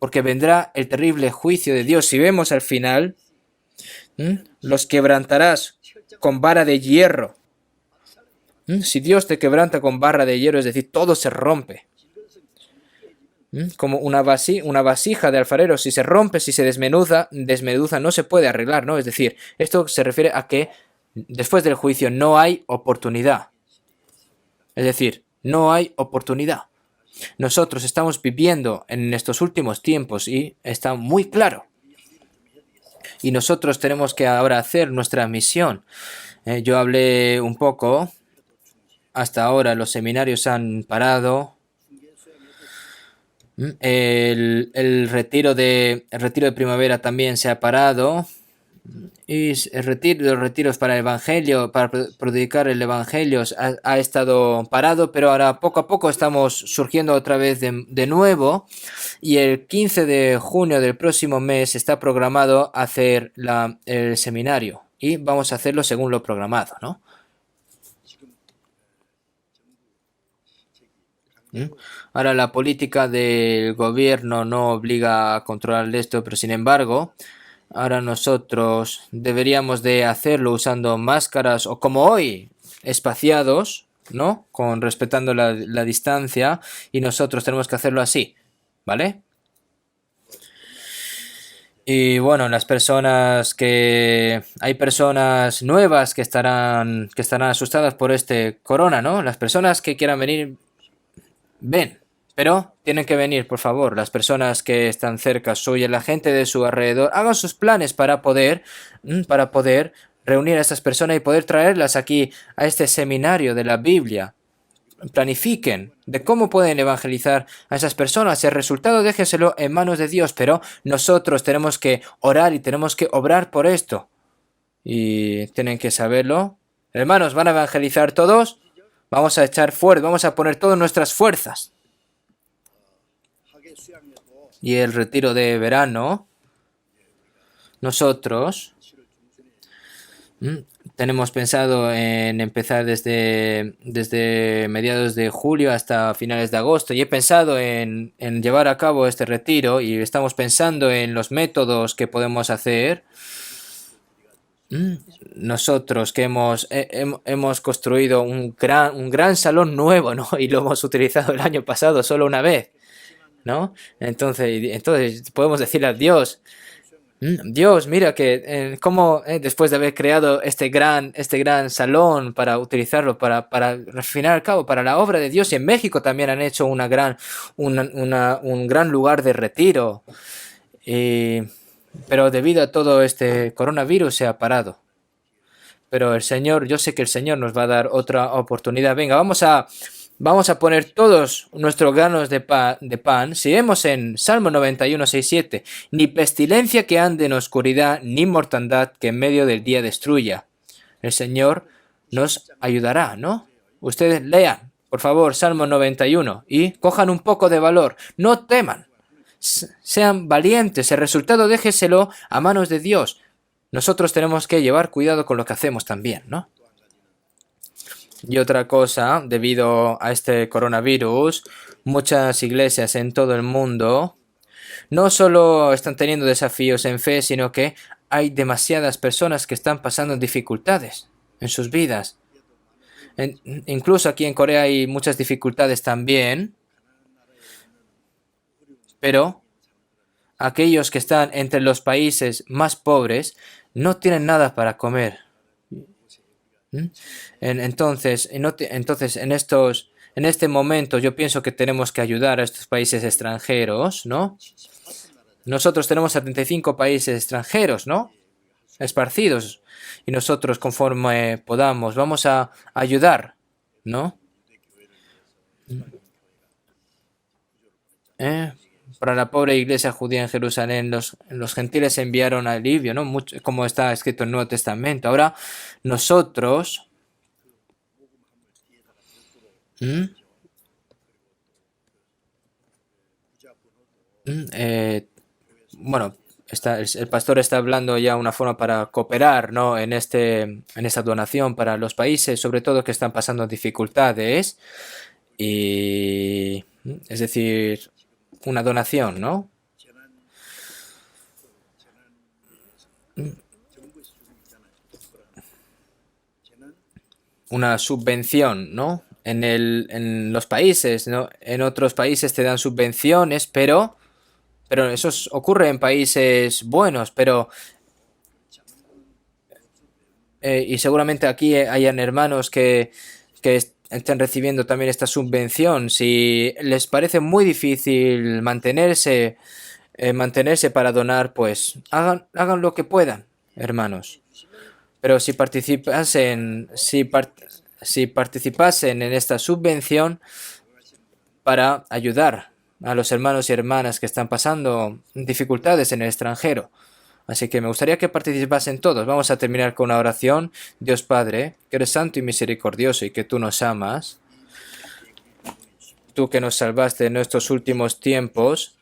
porque vendrá el terrible juicio de Dios. Si vemos al final, los quebrantarás con vara de hierro. Si Dios te quebranta con vara de hierro, es decir, todo se rompe. Como una vasija de alfarero, si se rompe, si se desmenuza, no se puede arreglar, ¿no? Es decir, esto se refiere a que después del juicio no hay oportunidad. Es decir, no hay oportunidad. Nosotros estamos viviendo en estos últimos tiempos y está muy claro. Y nosotros tenemos que ahora hacer nuestra misión. Yo hablé un poco. Hasta ahora los seminarios han parado. El retiro de primavera también se ha parado. Y los retiros para el Evangelio, para predicar el Evangelio, ha estado parado, pero ahora poco a poco estamos surgiendo otra vez de nuevo. Y el 15 de junio del próximo mes está programado hacer el seminario. Y vamos a hacerlo según lo programado, ¿no? Ahora, la política del gobierno no obliga a controlar esto, pero sin embargo, ahora nosotros deberíamos de hacerlo usando máscaras o como hoy, espaciados, ¿no? Respetando la distancia, y nosotros tenemos que hacerlo así, ¿vale? Y bueno, hay personas nuevas que estarán asustadas por este corona, ¿no? Las personas que quieran venir, ven, pero tienen que venir, por favor. Las personas que están cerca suya, la gente de su alrededor, hagan sus planes para poder reunir a estas personas y poder traerlas aquí a este seminario de la Biblia. Planifiquen de cómo pueden evangelizar a esas personas. El resultado déjeselo en manos de Dios, pero nosotros tenemos que orar y tenemos que obrar por esto. Y tienen que saberlo. Hermanos, ¿van a evangelizar todos? Vamos a echar fuerza, vamos a poner todas nuestras fuerzas. Y el retiro de verano, nosotros tenemos pensado en empezar desde mediados de julio hasta finales de agosto. Y he pensado en llevar a cabo este retiro, y estamos pensando en los métodos que podemos hacer. Nosotros que hemos construido un gran salón nuevo, ¿no? Y lo hemos utilizado el año pasado solo una vez, ¿no? Entonces podemos decirle a Dios: Dios, mira que cómo después de haber creado este gran salón para utilizarlo al fin y al cabo para la obra de Dios, y en México también han hecho un gran lugar de retiro. Pero debido a todo este coronavirus se ha parado. Pero yo sé que el Señor nos va a dar otra oportunidad. Venga, vamos a poner todos nuestros granos de pan. Si vemos en Salmo 91, 6, 7, ni pestilencia que ande en oscuridad, ni mortandad que en medio del día destruya. El Señor nos ayudará, ¿no? Ustedes lean, por favor, Salmo 91 y cojan un poco de valor. No teman, sean valientes. El resultado déjeselo a manos de Dios. Nosotros tenemos que llevar cuidado con lo que hacemos también, ¿no? Y otra cosa, debido a este coronavirus, muchas iglesias en todo el mundo no solo están teniendo desafíos en fe, sino que hay demasiadas personas que están pasando dificultades en sus vidas. Incluso aquí en Corea hay muchas dificultades también, pero aquellos que están entre los países más pobres no tienen nada para comer. Entonces, en este momento yo pienso que tenemos que ayudar a estos países extranjeros, ¿no? Nosotros tenemos 75 países extranjeros, ¿no? Esparcidos. Y nosotros, conforme podamos, vamos a ayudar, ¿no? Para la pobre iglesia judía en Jerusalén, los gentiles enviaron alivio, ¿no? Como está escrito en el Nuevo Testamento. Ahora, nosotros... bueno, el pastor está hablando ya una forma para cooperar, ¿no? en esta donación para los países, sobre todo que están pasando dificultades. Y es decir, una donación, ¿no? Una subvención, ¿no? En los países, ¿no? En otros países te dan subvenciones, pero eso ocurre en países buenos, pero y seguramente aquí hayan hermanos que estén recibiendo también esta subvención. Si les parece muy difícil mantenerse para donar, pues hagan lo que puedan, hermanos. Pero si participasen en esta subvención para ayudar a los hermanos y hermanas que están pasando dificultades en el extranjero. Así que me gustaría que participasen todos. Vamos a terminar con una oración. Dios Padre, que eres santo y misericordioso y que tú nos amas, tú que nos salvaste en nuestros últimos tiempos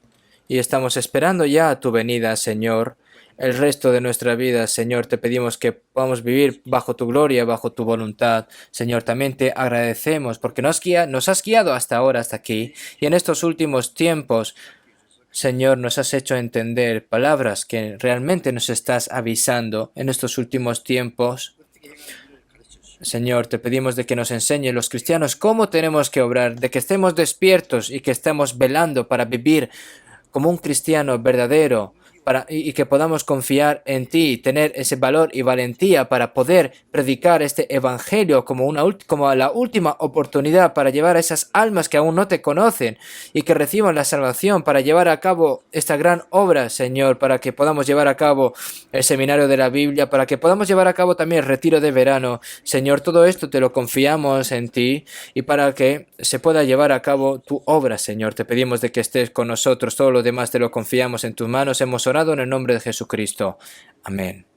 y estamos esperando ya tu venida, Señor. El resto de nuestra vida, Señor, te pedimos que podamos vivir bajo tu gloria, bajo tu voluntad. Señor, también te agradecemos porque nos has guiado hasta ahora, hasta aquí. Y en estos últimos tiempos, Señor, nos has hecho entender palabras que realmente nos estás avisando en estos últimos tiempos. Señor, te pedimos de que nos enseñe los cristianos cómo tenemos que obrar, de que estemos despiertos y que estemos velando para vivir como un cristiano verdadero, y que podamos confiar en ti, tener ese valor y valentía para poder predicar este evangelio como la última oportunidad para llevar a esas almas que aún no te conocen y que reciban la salvación, para llevar a cabo esta gran obra, Señor, para que podamos llevar a cabo el seminario de la Biblia, para que podamos llevar a cabo también el retiro de verano. Señor, todo esto te lo confiamos en ti y para que se pueda llevar a cabo tu obra, Señor, te pedimos de que estés con nosotros. Todo lo demás te lo confiamos en tus manos. Hemos orado en el nombre de Jesucristo. Amén.